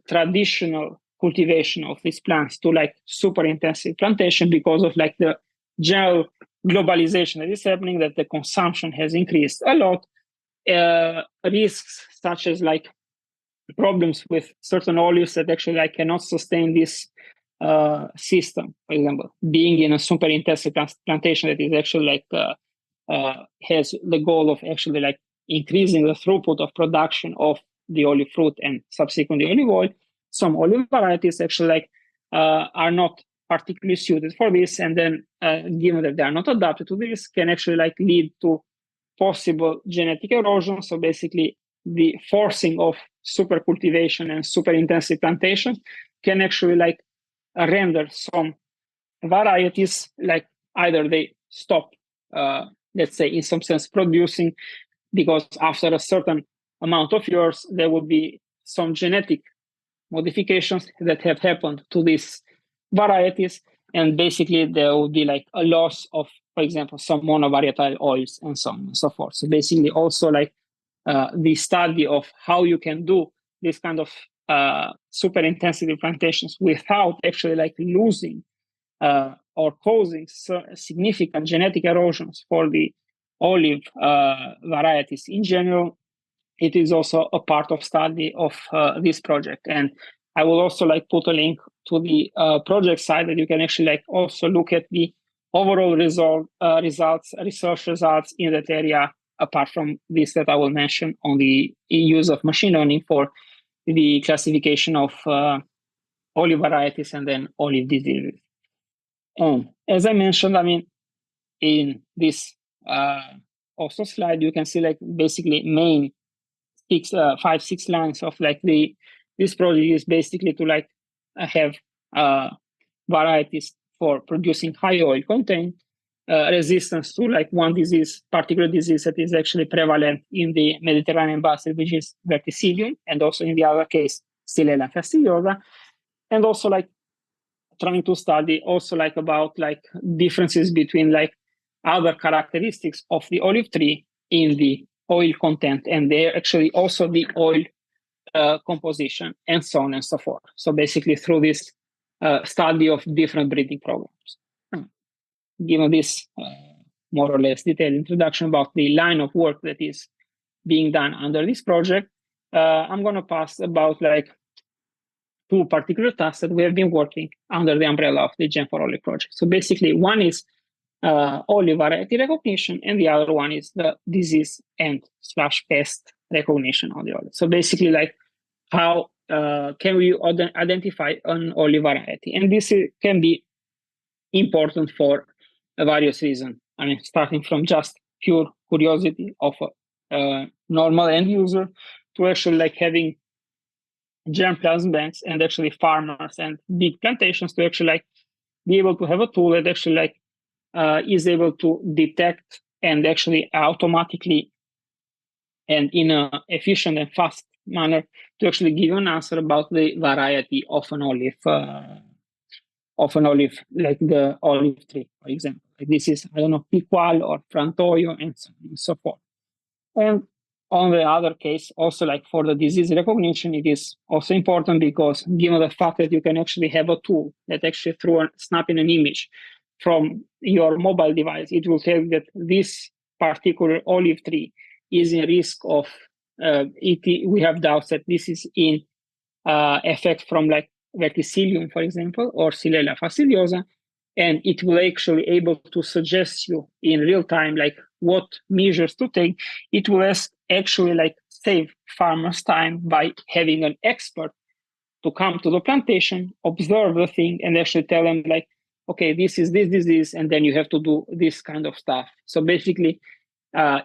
traditional cultivation of these plants to like super intensive plantation, because of like the general globalization that is happening, that the consumption has increased a lot. Risks such as like problems with certain olives that actually like cannot sustain this system, for example, being in a super intensive plantation that is actually like has the goal of actually like increasing the throughput of production of the olive fruit and subsequently olive oil. Some olive varieties actually are not particularly suited for this, and then given that they are not adapted to this, can actually lead to possible genetic erosion. So basically, the forcing of super cultivation and super intensive plantation can actually render some varieties either they stop, let's say in some sense, producing, because after a certain amount of years there will be some genetic modifications that have happened to these varieties, and basically there will be a loss of, for example, some monovarietal oils and so on and so forth. So basically also the study of how you can do this kind of super intensity plantations without actually losing or causing significant genetic erosions for the olive varieties in general. It is also a part of study of this project. And I will also put a link to the project site that you can actually also look at the overall results, research results in that area, apart from this that I will mention on the use of machine learning for the classification of olive varieties and then olive diseases. And as I mentioned, in this also slide, you can see basically main 5-6 lines of this project is basically to have varieties for producing high oil content, resistance to one particular disease that is actually prevalent in the Mediterranean basin, which is verticillium, and also in the other case, Xylella fastidiosa, and also trying to study also about differences between other characteristics of the olive tree in the oil content, and they're actually also the oil composition, and so on and so forth. So basically through this study of different breeding programs. Given this more or less detailed introduction about the line of work that is being done under this project, I'm going to pass about two particular tasks that we have been working under the umbrella of the Gen4Olive project. So basically one is olive variety recognition, and the other one is the disease and / pest recognition on the olive. So basically how can we identify an olive variety? And this can be important for various reasons. Starting from just pure curiosity of a normal end user to actually having germplasm banks and actually farmers and big plantations to actually be able to have a tool that actually is able to detect and actually automatically and in an efficient and fast manner to actually give you an answer about the variety of an olive, like the olive tree, for example. This is, I don't know, Picual or Frantoio, and so on and so forth. And on the other case, also for the disease recognition, it is also important because given the fact that you can actually have a tool that actually through snapping an image from your mobile device, it will tell you that this particular olive tree is in risk of we have doubts that this is in effect from verticillium, for example, or Xylella fastidiosa, and it will actually able to suggest you in real time what measures to take. It will actually save farmers time by having an expert to come to the plantation, observe the thing, and actually tell them okay, this is this disease, and then you have to do this kind of stuff. So basically,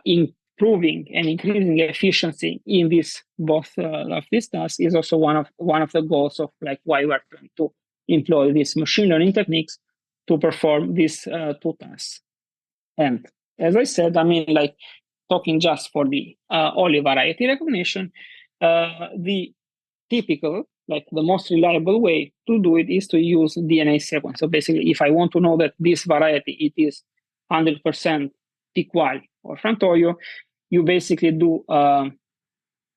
improving and increasing efficiency in this both of these tasks is also one of the goals of why we're trying to employ these machine learning techniques to perform these two tasks. And as I said, talking just for the olive variety recognition, the typical, the most reliable way to do it is to use DNA sequence. So basically, if I want to know that this variety, it is 100% Picual or Frantoio, you basically do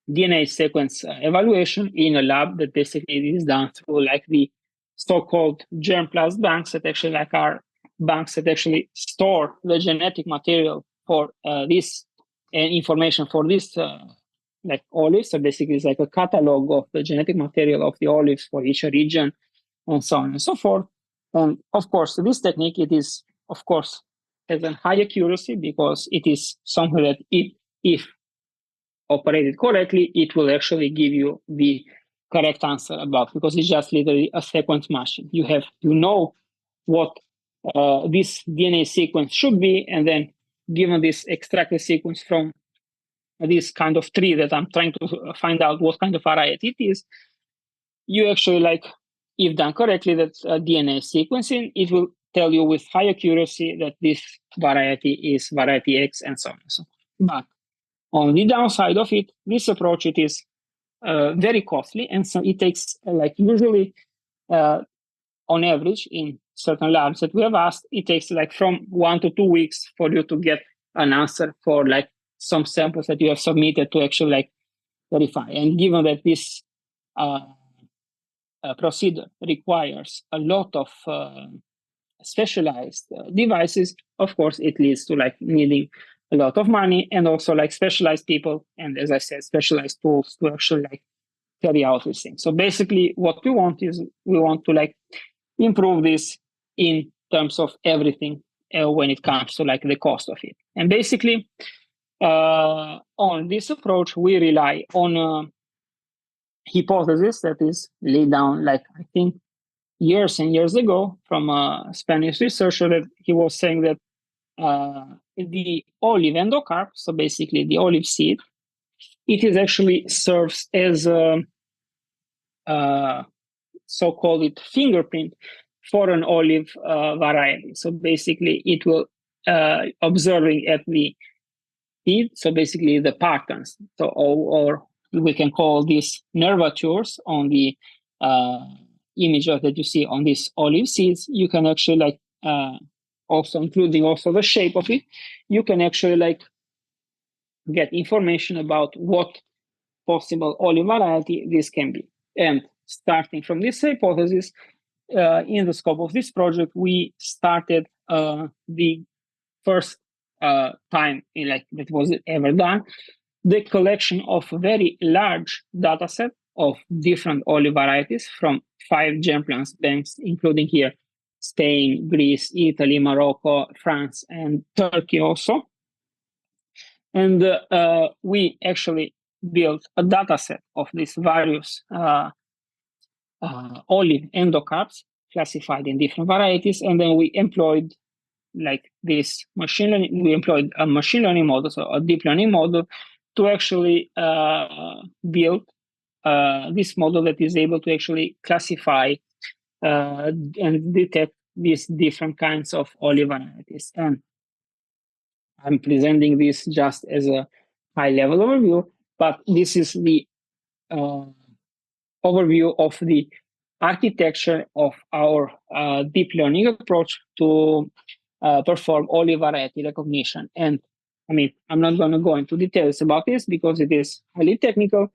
DNA sequence evaluation in a lab that basically is done through the so-called germplasm banks that actually are banks that actually store the genetic material for this information for this olives. So basically it's a catalog of the genetic material of the olives for each region and so on and so forth. And of course, this technique, it is, of course, has a high accuracy because it is something that if operated correctly, it will actually give you the correct answer about, because it's just literally a sequence machine. You know what this DNA sequence should be, and then given this extracted sequence from this kind of tree that I'm trying to find out what kind of variety it is, you actually, like, if done correctly, that DNA sequencing, it will tell you with high accuracy that this variety is variety X, and so on and so on. But on the downside of it, this approach, it is very costly, and so it takes like usually on average in certain labs that we have asked, it takes like from 1 to 2 weeks for you to get an answer for like some samples that you have submitted to actually like verify. And given that this procedure requires a lot of specialized devices, of course, it leads to like needing a lot of money, and also like specialized people, and as I said, specialized tools to actually like carry out these things. So basically what we want is we want to like improve this in terms of everything when it comes to like the cost of it. And basically on this approach, we rely on a hypothesis that is laid down, like I think years and years ago, from a Spanish researcher, that he was saying that the olive endocarp, so basically the olive seed, it is actually serves as a so-called fingerprint for an olive variety. So basically it will observing at the seed, so basically the patterns, so or we can call these nervatures on the image that you see on these olive seeds. You can actually like also including also the shape of it, you can actually like get information about what possible olive variety this can be. And starting from this hypothesis, in the scope of this project, we started the first time in like that was ever done, the collection of a very large data set of different olive varieties from 5 germplant banks, including here Spain, Greece, Italy, Morocco, France, and Turkey also. And we actually built a data set of these various olive endocarps classified in different varieties. And then we employed like this machine learning, we employed a machine learning model, so a deep learning model, to actually build this model that is able to actually classify and detect these different kinds of olive varieties. And I'm presenting this just as a high-level overview, but this is the overview of the architecture of our deep learning approach to perform olive variety recognition. And I mean, I'm not going to go into details about this because it is highly technical,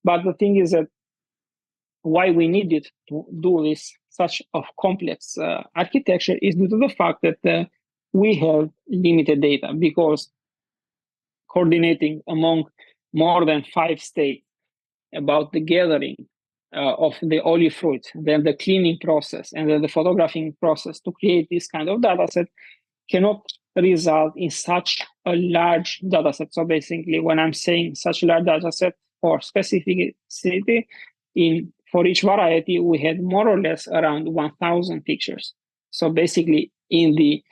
but the thing is that why we needed to do this such a complex architecture is due to the fact that we have limited data, because coordinating among more than 5 states about the gathering of the olive fruit, then the cleaning process, and then the photographing process to create this kind of data set cannot result in such a large data set. So basically, when I'm saying such a large data set for specificity, for each variety, we had more or less around 1,000 pictures. So basically, in the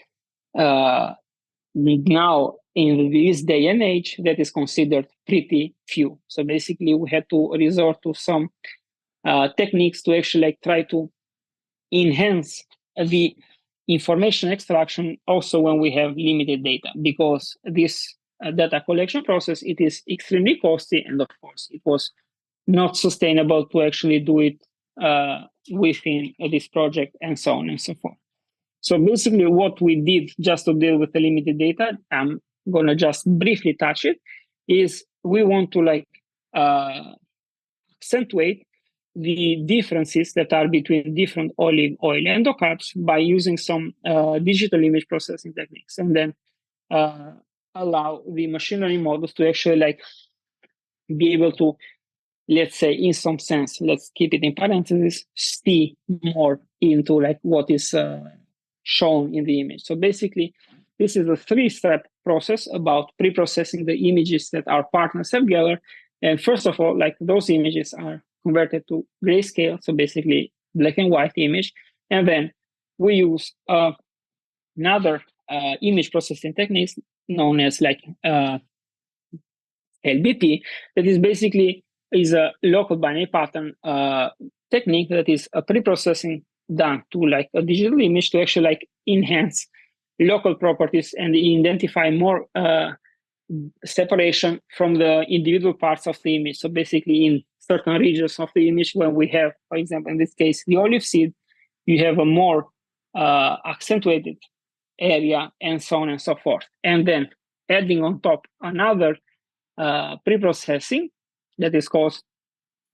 now in this day and age, that is considered pretty few. So basically, we had to resort to some techniques to actually like try to enhance the information extraction also when we have limited data, because this data collection process, it is extremely costly, and of course it was not sustainable to actually do it within this project, and so on and so forth. So basically what we did just to deal with the limited data, I'm going to just briefly touch it, is we want to like accentuate the differences that are between different olive oil endocarps by using some digital image processing techniques, and then allow the machine learning models to actually like be able to, let's say, in some sense, let's keep it in parentheses, see more into like what is shown in the image. So basically, this is a 3-step process about pre-processing the images that our partners have gathered. And first of all, like those images are converted to grayscale, so basically black and white image. And then we use another image processing techniques known as like LBP, that is basically is a local binary pattern technique that is a pre-processing done to like a digital image to actually like enhance local properties and identify more separation from the individual parts of the image. So basically in certain regions of the image, when we have, for example, in this case, the olive seed, you have a more accentuated area and so on and so forth. And then adding on top another pre-processing that is called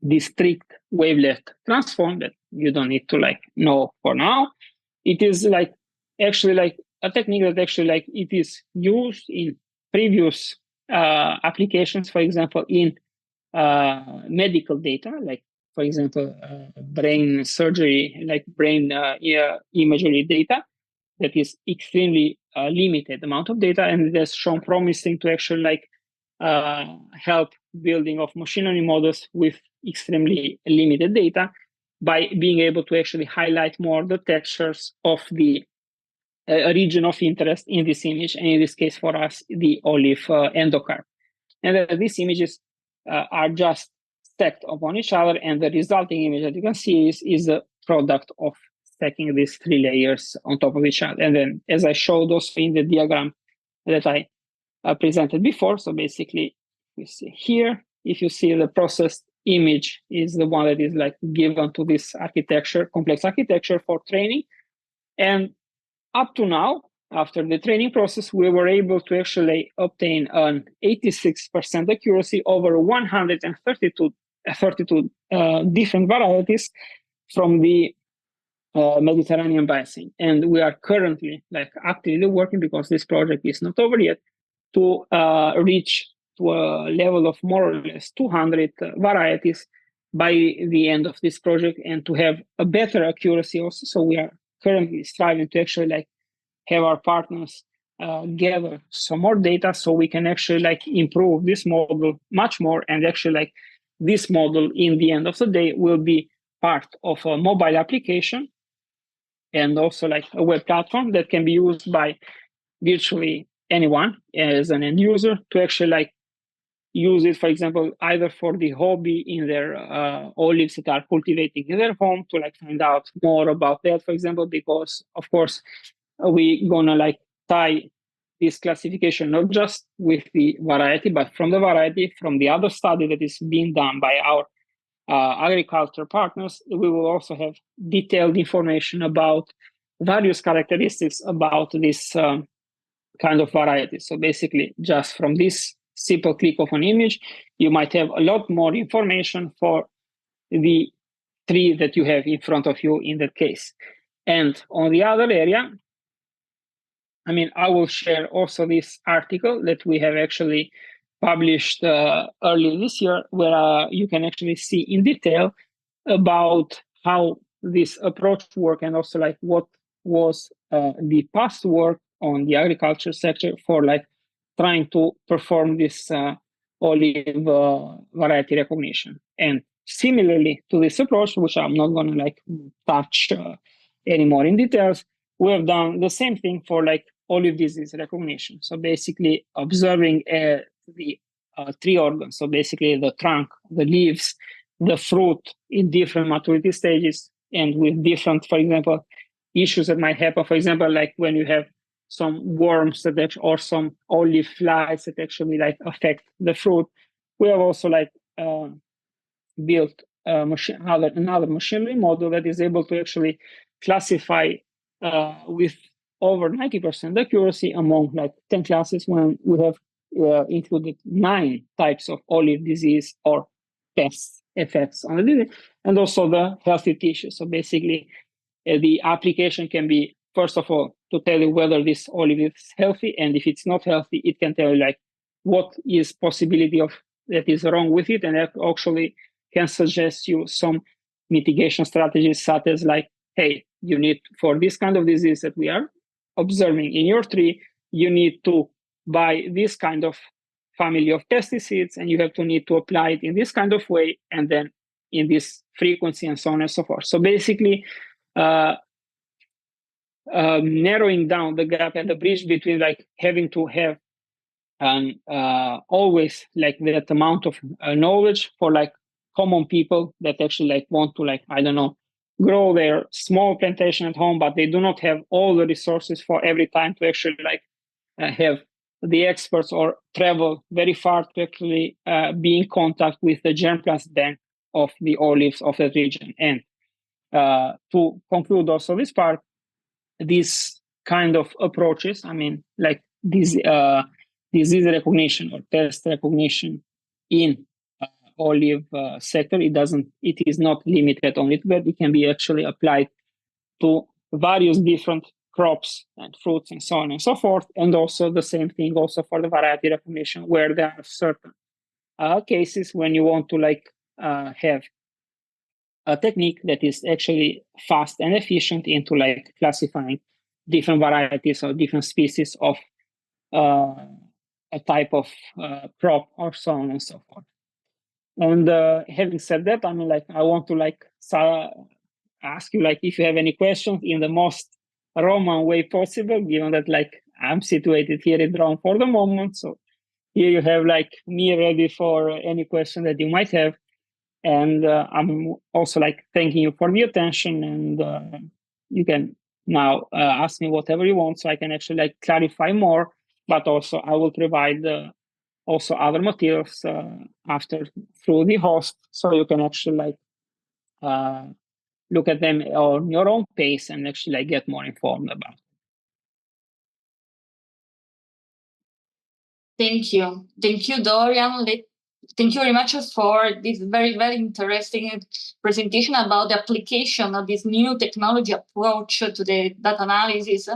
discrete wavelet transform that you don't need to like know for now. It is like actually like a technique that actually like it is used in previous applications, for example, in medical data, like for example, brain surgery, like brain imagery data that is extremely limited amount of data, and it has shown promising to actually like help building of machine learning models with extremely limited data by being able to actually highlight more the textures of the region of interest in this image, and in this case for us, the olive endocarp. And these images are just stacked upon each other, and the resulting image that you can see is a product of stacking these three layers on top of each other. And then, as I showed also in the diagram that I presented before, so basically, you see here, if you see the processed image is the one that is like given to this architecture, complex architecture for training. And up to now, after the training process, we were able to actually obtain an 86% accuracy over 132 different varieties from the Mediterranean basin. And we are currently like actively working, because this project is not over yet, to reach to a level of more or less 200 varieties by the end of this project, and to have a better accuracy also. So we are currently striving to actually like have our partners gather some more data, so we can actually like improve this model much more. And actually like this model in the end of the day will be part of a mobile application and also like a web platform that can be used by virtually anyone as an end user to actually like use it, for example, either for the hobby in their olives that are cultivating in their home, to like find out more about that, for example, because of course we gonna like tie this classification not just with the variety, but from the variety, from the other study that is being done by our agriculture partners. We will also have detailed information about various characteristics about this kind of variety. So basically, just from this simple click of an image, you might have a lot more information for the tree that you have in front of you in that case. And on the other area, I mean, I will share also this article that we have actually published earlier this year, where you can actually see in detail about how this approach worked, and also like what was the past work on the agriculture sector for like trying to perform this olive variety recognition. And similarly to this approach, which I'm not going to like touch anymore in details, we have done the same thing for like olive disease recognition. So basically observing the tree organs, so basically the trunk, the leaves, the fruit in different maturity stages, and with different, for example, issues that might happen. For example, like when you have some worms that actually, or some olive flies that actually like affect the fruit. We have also like built another machine learning model that is able to actually classify with over 90% accuracy among like 10 classes, when we have included 9 types of olive disease or pests effects on the disease, and also the healthy tissue. So basically, the application can be, first of all, to tell you whether this olive is healthy, and if it's not healthy, it can tell you like what is possibility of that is wrong with it, and that actually can suggest you some mitigation strategies, such as like, hey, you need, for this kind of disease that we are observing in your tree, you need to buy this kind of family of pesticides, and you have to need to apply it in this kind of way, and then in this frequency, and so on and so forth. So basically, narrowing down the gap and the bridge between like having to have always like that amount of knowledge for like common people that actually like want to like, I don't know, grow their small plantation at home, but they do not have all the resources for every time to actually like have the experts or travel very far to actually be in contact with the germplasm bank of the olives of that region. And to conclude also this part, these kind of approaches, I mean, like this disease recognition or pest recognition in olive sector, it is not limited only to that. It can be actually applied to various different crops and fruits and so on and so forth. And also the same thing also for the variety recognition, where there are certain cases when you want to like have a technique that is actually fast and efficient into like classifying different varieties or different species of a type of crop or so on and so forth. And having said that, I mean, like I want to like ask you like if you have any questions in the most Roman way possible, given that like I'm situated here in Rome for the moment. So here you have like me ready for any question that you might have. And I'm also like thanking you for the attention, and you can now ask me whatever you want, so I can actually like clarify more. But also I will provide also other materials after through the host, so you can actually like look at them on your own pace and actually like get more informed about it. Thank you, Dorjan. Thank you very much for this very, very interesting presentation about the application of this new technology approach to the data analysis.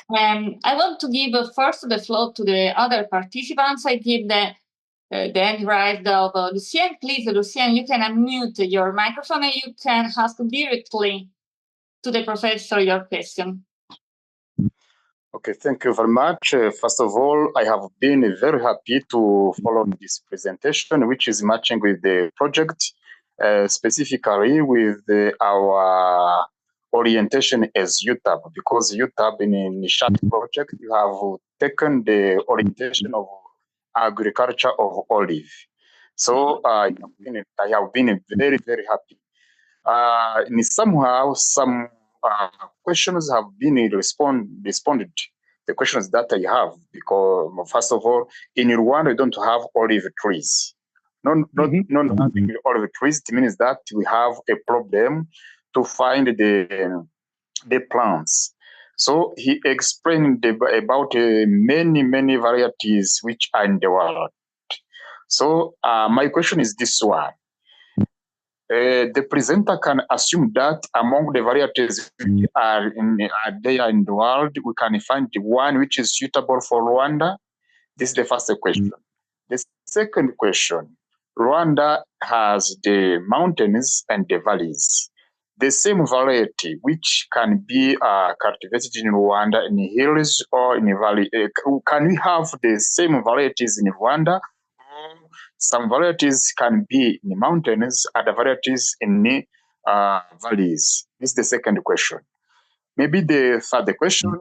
I want to give first the floor to the other participants. I give the hand raised of Lucien. Please, Lucien, you can unmute your microphone and you can ask directly to the professor your question. Okay, thank you very much. First of all, I have been very happy to follow this presentation, which is matching with the project, specifically with our orientation as UTAB, because UTAB in the Nishat project, you have taken the orientation of agriculture of olive. So I have been very, very happy. And somehow some questions have been responded. The questions that I have, because first of all, in Rwanda we don't have olive trees. Not having olive trees, it means that we have a problem to find the plants. So he explained about many varieties which are in the world. So my question is this one. The presenter can assume that among the varieties which are there in the world, we can find the one which is suitable for Rwanda. This is the first question. The second question, Rwanda has the mountains and the valleys. The same variety which can be cultivated in Rwanda in the hills or in the valley, can we have the same varieties in Rwanda? Some varieties can be in the mountains, other varieties in the valleys. This is the second question. Maybe the third question,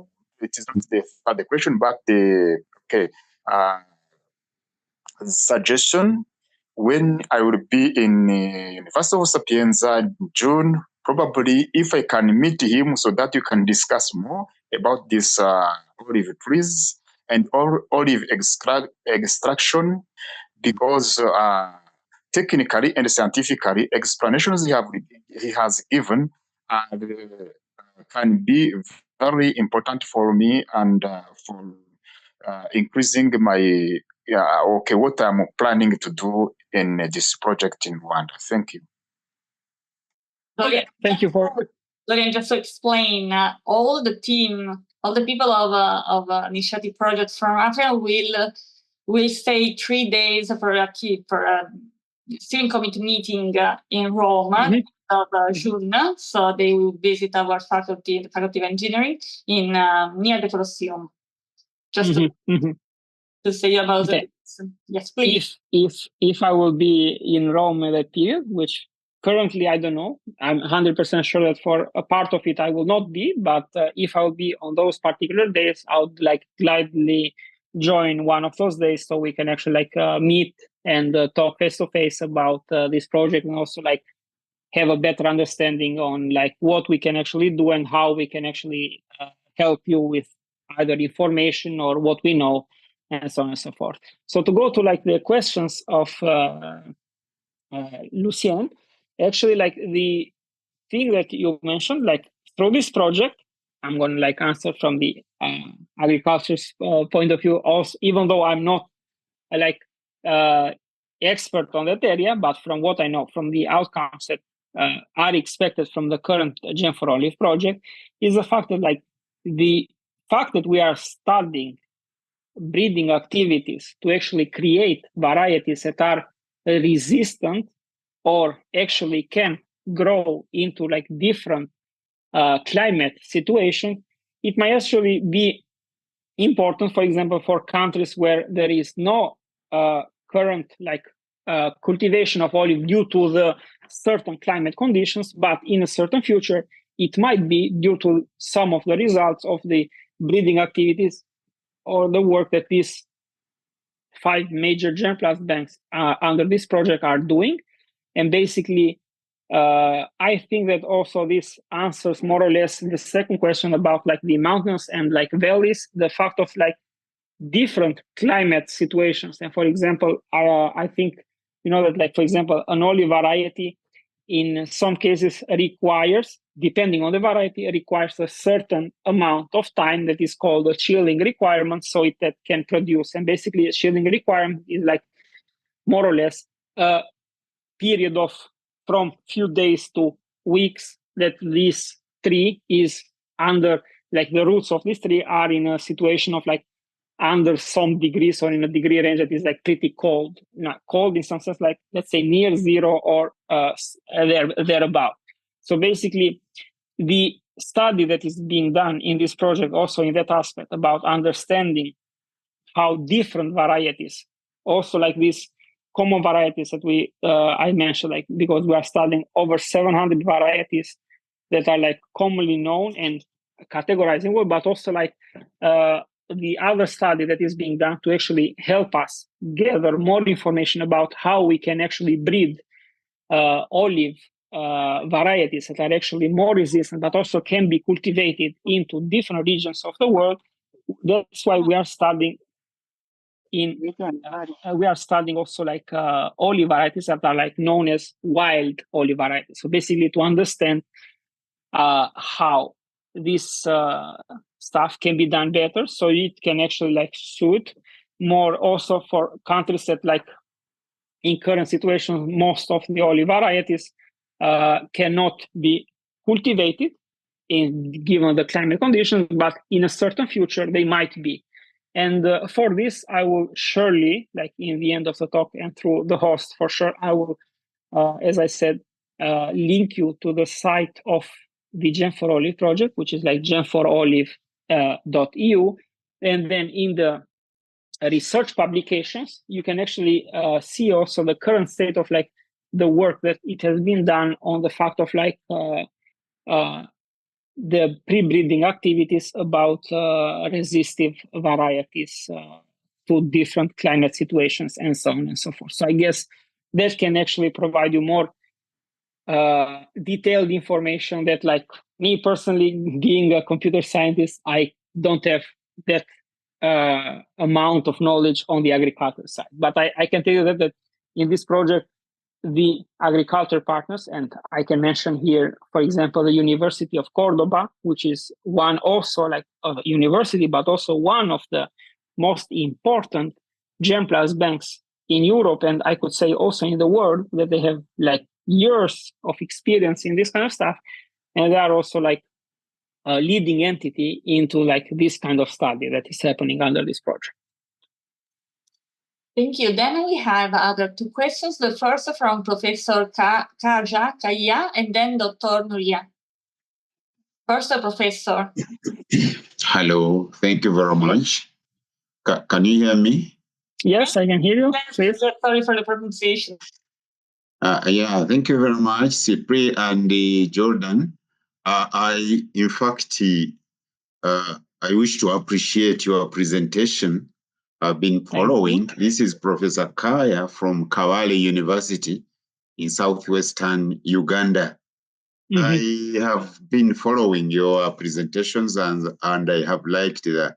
it is not the third question, but the suggestion. When I will be in University of Sapienza in June, probably if I can meet him so that you can discuss more about this olive trees and olive extraction, because technically and scientifically explanations he has given can be very important for me and for increasing my what I'm planning to do in this project in Rwanda. Thank you. Thank you for Dorjan, just to explain, all the team, all the people of initiative projects from Africa will stay 3 days for a steering committee meeting in Rome of June. So they will visit our faculty, the Faculty of Engineering, in near the Colosseum. Just to say about Okay. this. Yes, please. If I will be in Rome at that period, which currently I don't know, I'm 100% sure that for a part of it I will not be, but if I will be on those particular days, I would like gladly join one of those days so we can actually like meet and talk face to face about this project, and also like have a better understanding on like what we can actually do and how we can actually help you with either information or what we know, and so on and so forth. So to go to like the questions of Lucien, actually like the thing that you mentioned, like through this project, I'm going to like answer from the agriculture's point of view also, even though I'm not like expert on that area, but from what I know, from the outcomes that are expected from the current Gem for Olive project, is the fact that like the fact that we are studying breeding activities to actually create varieties that are resistant or actually can grow into like different climate situation, it might actually be important, for example, for countries where there is no current like cultivation of olive due to the certain climate conditions, but in a certain future, it might be due to some of the results of the breeding activities or the work that these 5 major germplasm banks under this project are doing. And basically, I think that also this answers more or less the second question about like the mountains and like valleys, the fact of like different climate situations. And for example, I think, you know, that like, for example, an olive variety in some cases requires, depending on the variety, requires a certain amount of time that is called a chilling requirement, so it that can produce. And basically a chilling requirement is like more or less a period of from few days to weeks that this tree is under, like the roots of this tree are in a situation of like under some degrees or in a degree range that is like pretty cold. Not cold in some sense, like let's say near zero or thereabout. So basically, the study that is being done in this project also in that aspect about understanding how different varieties, also like these common varieties that we I mentioned, like because we are studying over 700 varieties that are like commonly known and categorizing well, but also like the other study that is being done to actually help us gather more information about how we can actually breed olive varieties that are actually more resistant, but also can be cultivated into different regions of the world. That's why we are studying we are studying also like olive varieties that are like known as wild olive varieties. So basically to understand how this stuff can be done better, so it can actually like suit more also for countries that like in current situations, most of the olive varieties cannot be cultivated given the climate conditions, but in a certain future they might be. And for this, I will surely, like in the end of the talk and through the host for sure, I will, as I said, link you to the site of the Gem for Olive project, which is like gemforolive.eu. And then in the research publications, you can actually see also the current state of like the work that it has been done on the fact of like the pre-breeding activities about resistive varieties to different climate situations and so on and so forth. So I guess that can actually provide you more detailed information that, like me personally, being a computer scientist, I don't have that amount of knowledge on the agriculture side. But I can tell you that in this project, the agriculture partners, and I can mention here, for example, the University of Cordoba, which is one also like a university, but also one of the most important germplasm banks in Europe, and I could say also in the world, that they have like years of experience in this kind of stuff, and they are also like a leading entity into like this kind of study that is happening under this project. Thank you. Then we have other 2 questions. The first from Professor Kaya, and then Dr. Nuria. First, Professor. Hello. Thank you very much. Can you hear me? Yes, I can hear you. Please. Sorry for the pronunciation. Yeah, thank you very much, Cyprien and Jordan. In fact, I wish to appreciate your presentation. I've been following. This is Professor Kaya from Kawale University in southwestern Uganda. I have been following your presentations and I have liked the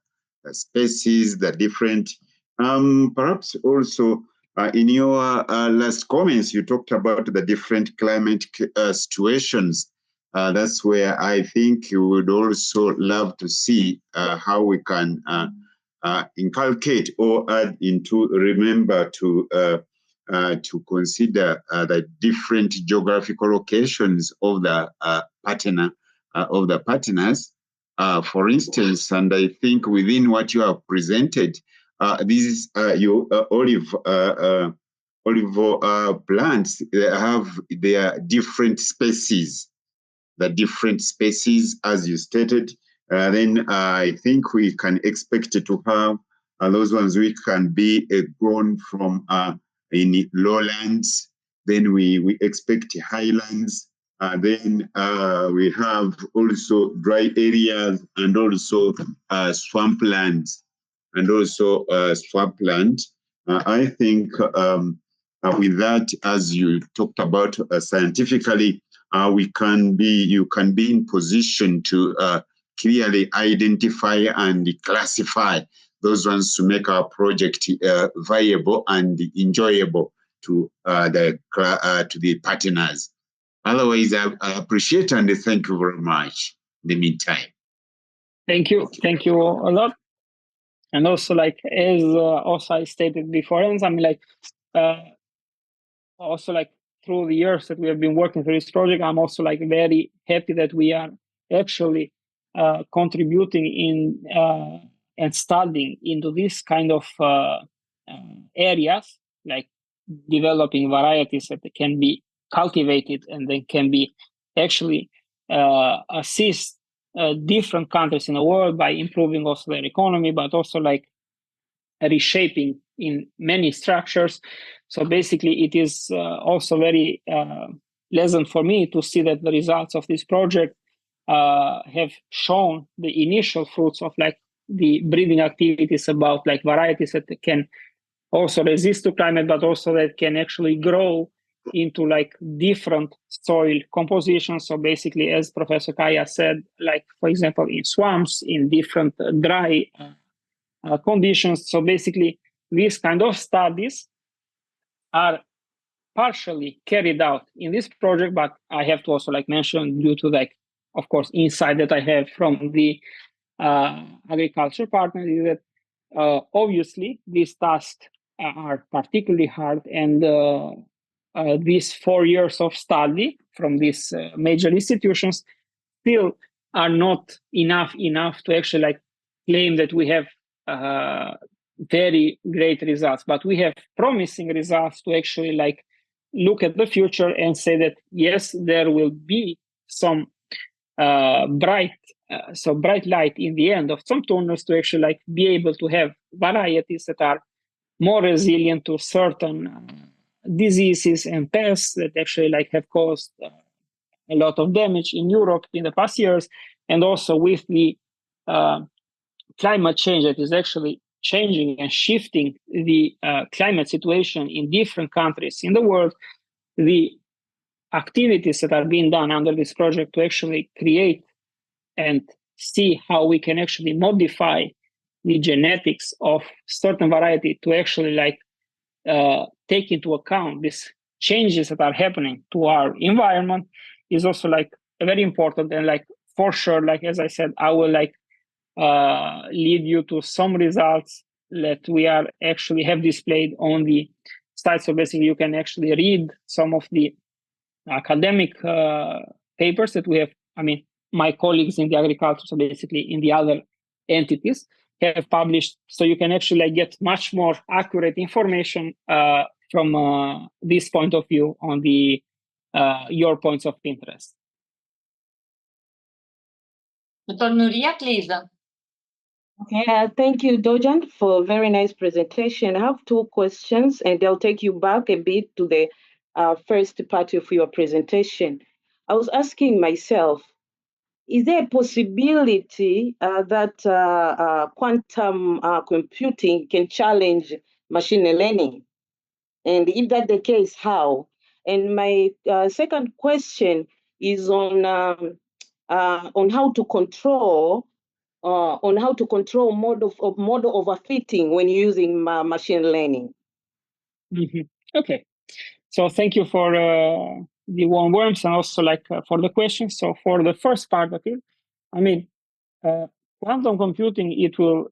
species, the different, perhaps also in your last comments, you talked about the different climate situations. That's where I think you would also love to see how we can inculcate or add into, remember to consider the different geographical locations of the partners. For instance, and I think within what you have presented, this is your olive plants. They have their different species. The different species, as you stated. Then I think we can expect to have those ones which can be grown from in lowlands. Then we expect highlands. Then we have also dry areas and also swamplands swampland. I think with that, as you talked about scientifically, you can be in position to clearly identify and classify those ones to make our project viable and enjoyable to the partners. Otherwise, I appreciate and thank you very much in the meantime. Thank you a lot. And also, like as also I stated before, and I mean, also like through the years that we have been working through this project, I'm also like very happy that we are actually contributing in and studying into this kind of areas, like developing varieties that can be cultivated and then can be actually assist different countries in the world by improving also their economy, but also like reshaping in many structures. So basically, it is also very pleasant for me to see that the results of this project have shown the initial fruits of like the breeding activities about like varieties that can also resist to climate, but also that can actually grow into like different soil compositions. So basically, as Professor Kaya said, like for example, in swamps, in different dry conditions. So basically, these kind of studies are partially carried out in this project, but I have to also like mention, due to like, of course, insight that I have from the agriculture partner, is that obviously these tasks are particularly hard, and these 4 years of study from these major institutions still are not enough to actually like claim that we have very great results, but we have promising results to actually like look at the future and say that yes, there will be some bright light in the end of some tunnels to actually like be able to have varieties that are more resilient to certain diseases and pests that actually like have caused a lot of damage in Europe in the past years, and also with the climate change that is actually changing and shifting the climate situation in different countries in the world. The activities that are being done under this project to actually create and see how we can actually modify the genetics of certain variety to actually like take into account these changes that are happening to our environment is also like very important. And like for sure, like as I said, I will like lead you to some results that we are actually have displayed on the site. So basically you can actually read some of the academic papers that we have, I mean, my colleagues in the agriculture, so basically in the other entities, have published. So you can actually like get much more accurate information from this point of view on the your points of interest. Dr. Nuria, please. Okay, thank you, Dorjan, for a very nice presentation. I have two questions, and I'll take you back a bit to the first part of your presentation. I was asking myself, is there a possibility that quantum computing can challenge machine learning? And if that's the case, how? And my second question is on how to control model overfitting when using machine learning. Okay, so thank you for the warm words and also for the questions. So for the first part of it, I mean, quantum computing, it will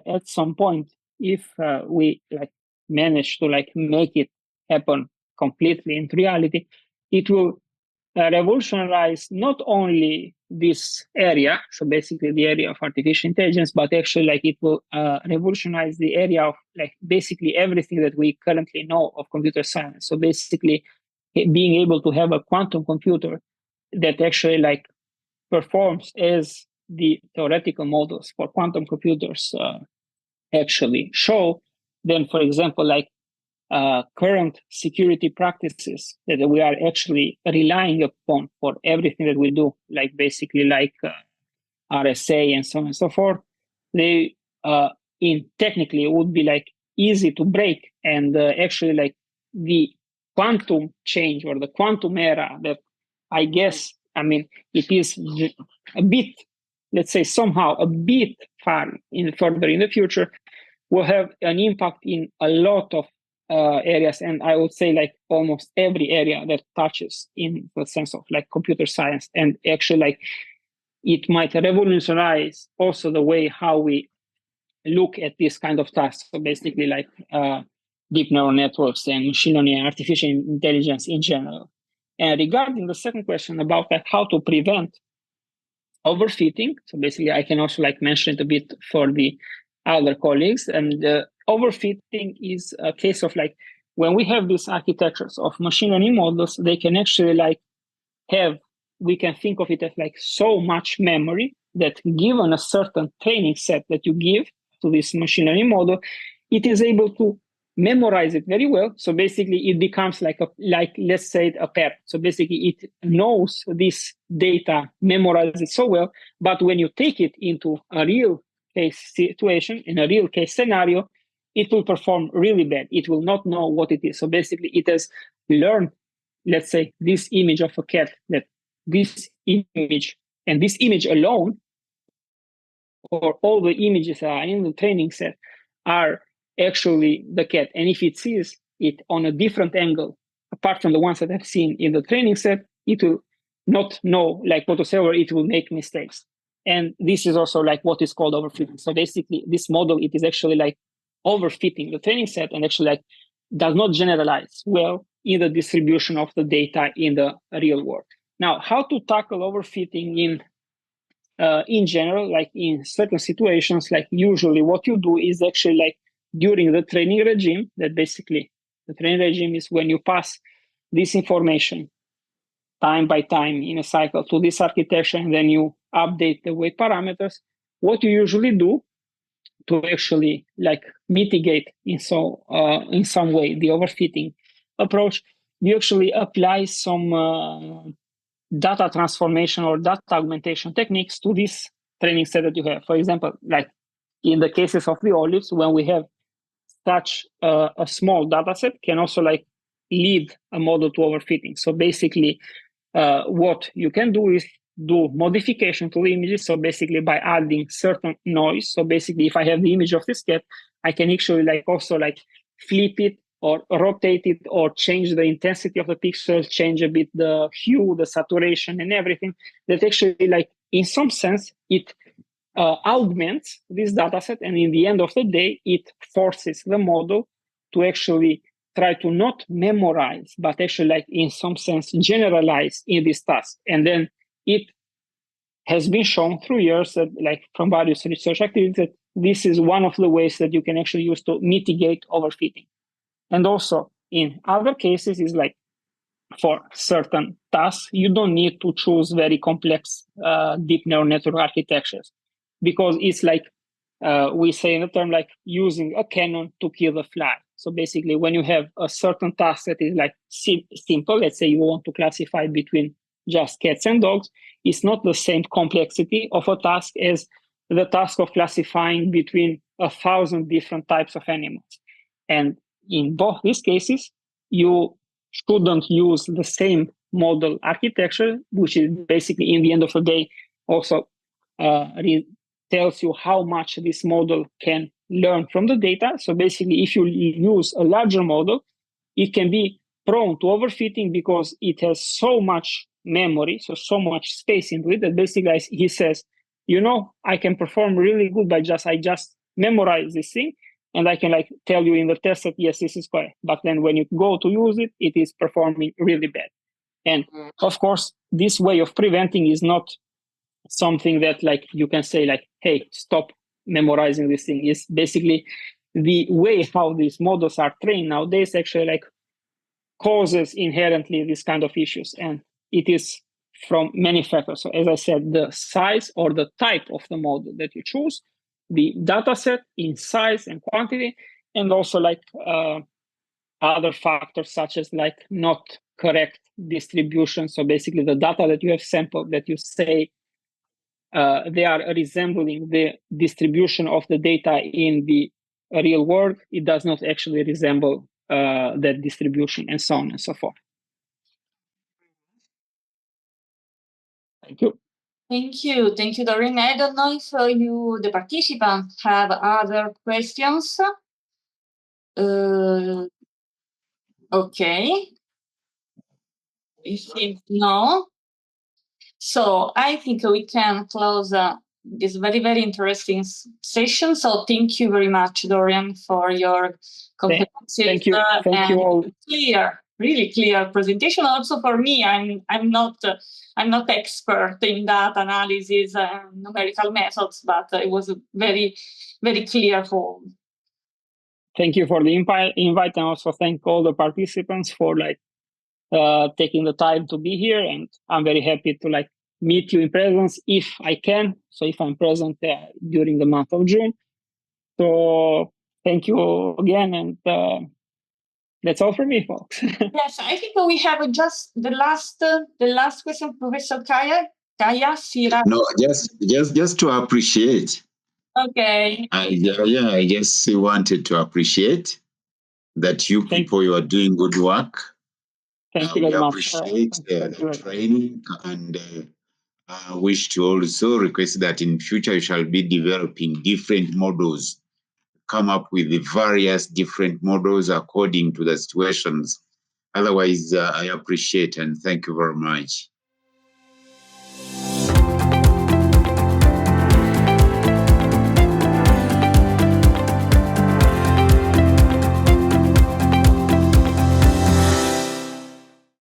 at some point, if we manage to make it happen completely in reality, it will revolutionize not only this area, so basically the area of artificial intelligence, but actually it will revolutionize the area of basically everything that we currently know of computer science. So basically being able to have a quantum computer that actually performs as the theoretical models for quantum computers actually show, then for example current security practices that we are actually relying upon for everything that we do, basically RSA and so on and so forth, they in technically would be easy to break, and actually the quantum change or the quantum era that I guess, I mean, it is a bit, let's say somehow a bit further in the future, will have an impact in a lot of areas, and I would say almost every area that touches in the sense of computer science, and actually it might revolutionize also the way how we look at this kind of tasks. So basically deep neural networks and machine learning and artificial intelligence in general. And regarding the second question about how to prevent overfitting, so basically I can also mention it a bit for the other colleagues. And overfitting is a case of when we have these architectures of machine learning models, they can actually we can think of it as so much memory that given a certain training set that you give to this machine learning model, it is able to memorize it very well. So basically it becomes let's say a parrot. So basically it knows this data, memorizes it so well, but when you take it into a real case situation, in a real case scenario, it will perform really bad. It will not know what it is. So basically it has learned, let's say, this image of a cat, that this image and this image alone, or all the images are in the training set, are actually the cat. And if it sees it on a different angle, apart from the ones that I've seen in the training set, it will not know whatsoever, it will make mistakes. And this is also what is called overfitting. So basically this model, it is actually overfitting the training set and actually does not generalize well in the distribution of the data in the real world. Now, how to tackle overfitting in general, in certain situations, usually what you do is actually during the training regime, that basically the training regime is when you pass this information time by time in a cycle to this architecture, and then you update the weight parameters. What you usually do to actually mitigate in some way the overfitting approach, you actually apply some data transformation or data augmentation techniques to this training set that you have. For example, in the cases of the olives, when we have such a small data set, can also lead a model to overfitting. So basically what you can do is do modification to the images. So basically by adding certain noise. So basically if I have the image of this cat, I can actually also flip it or rotate it or change the intensity of the pixels, change a bit the hue, the saturation and everything. That actually in some sense, it augments this data set. And in the end of the day, it forces the model to actually try to not memorize, but actually in some sense generalize in this task. And then it has been shown through years that from various research activities that this is one of the ways that you can actually use to mitigate overfitting. And also in other cases is for certain tasks, you don't need to choose very complex deep neural network architectures, because it's we say in the term like using a cannon to kill a fly. So basically, when you have a certain task that is like simple, let's say you want to classify between just cats and dogs, it's not the same complexity of a task as the task of classifying between 1,000 different types of animals. And in both these cases, you shouldn't use the same model architecture, which is basically, in the end of the day, also tells you how much this model can learn from the data. So basically, if you use a larger model, it can be prone to overfitting because it has so much memory, so much space into it, that basically he says, you know, I can perform really good by I just memorize this thing, and I can like tell you in the test that yes, this is correct. But then when you go to use it, it is performing really bad. And of course, this way of preventing is not something that like you can say like, hey, stop memorizing this thing. Is basically the way how these models are trained nowadays actually like causes inherently these kind of issues. And it is from many factors. So as I said, the size or the type of the model that you choose, the data set in size and quantity, and also like other factors such as like not correct distribution. So basically the data that you have sampled that you say they are resembling the distribution of the data in the real world, it does not actually resemble that distribution, and so on and so forth. Thank you. Thank you, Dorjan. I don't know if the participants, have other questions. Okay. I think no. So I think we can close this very, very interesting session. So thank you very much, Dorjan, for your comprehensive thank you all. Really clear presentation. Also for me, I'm not expert in data analysis and numerical methods, but it was very, very clear for. Thank you for the invite, and also thank all the participants for like taking the time to be here. And I'm very happy to like meet you in presence if I can. So if I'm present during the month of June. So thank you again, and that's all for me, folks. Yes, I think we have just the last question, Professor Kaya. No, just to appreciate. Okay. I just wanted to appreciate that you people, you are doing good work. Thank you very much. We appreciate the training, and I wish to also request that in future you shall be developing different models, come up with the various different models according to the situations. Otherwise, I appreciate and thank you very much.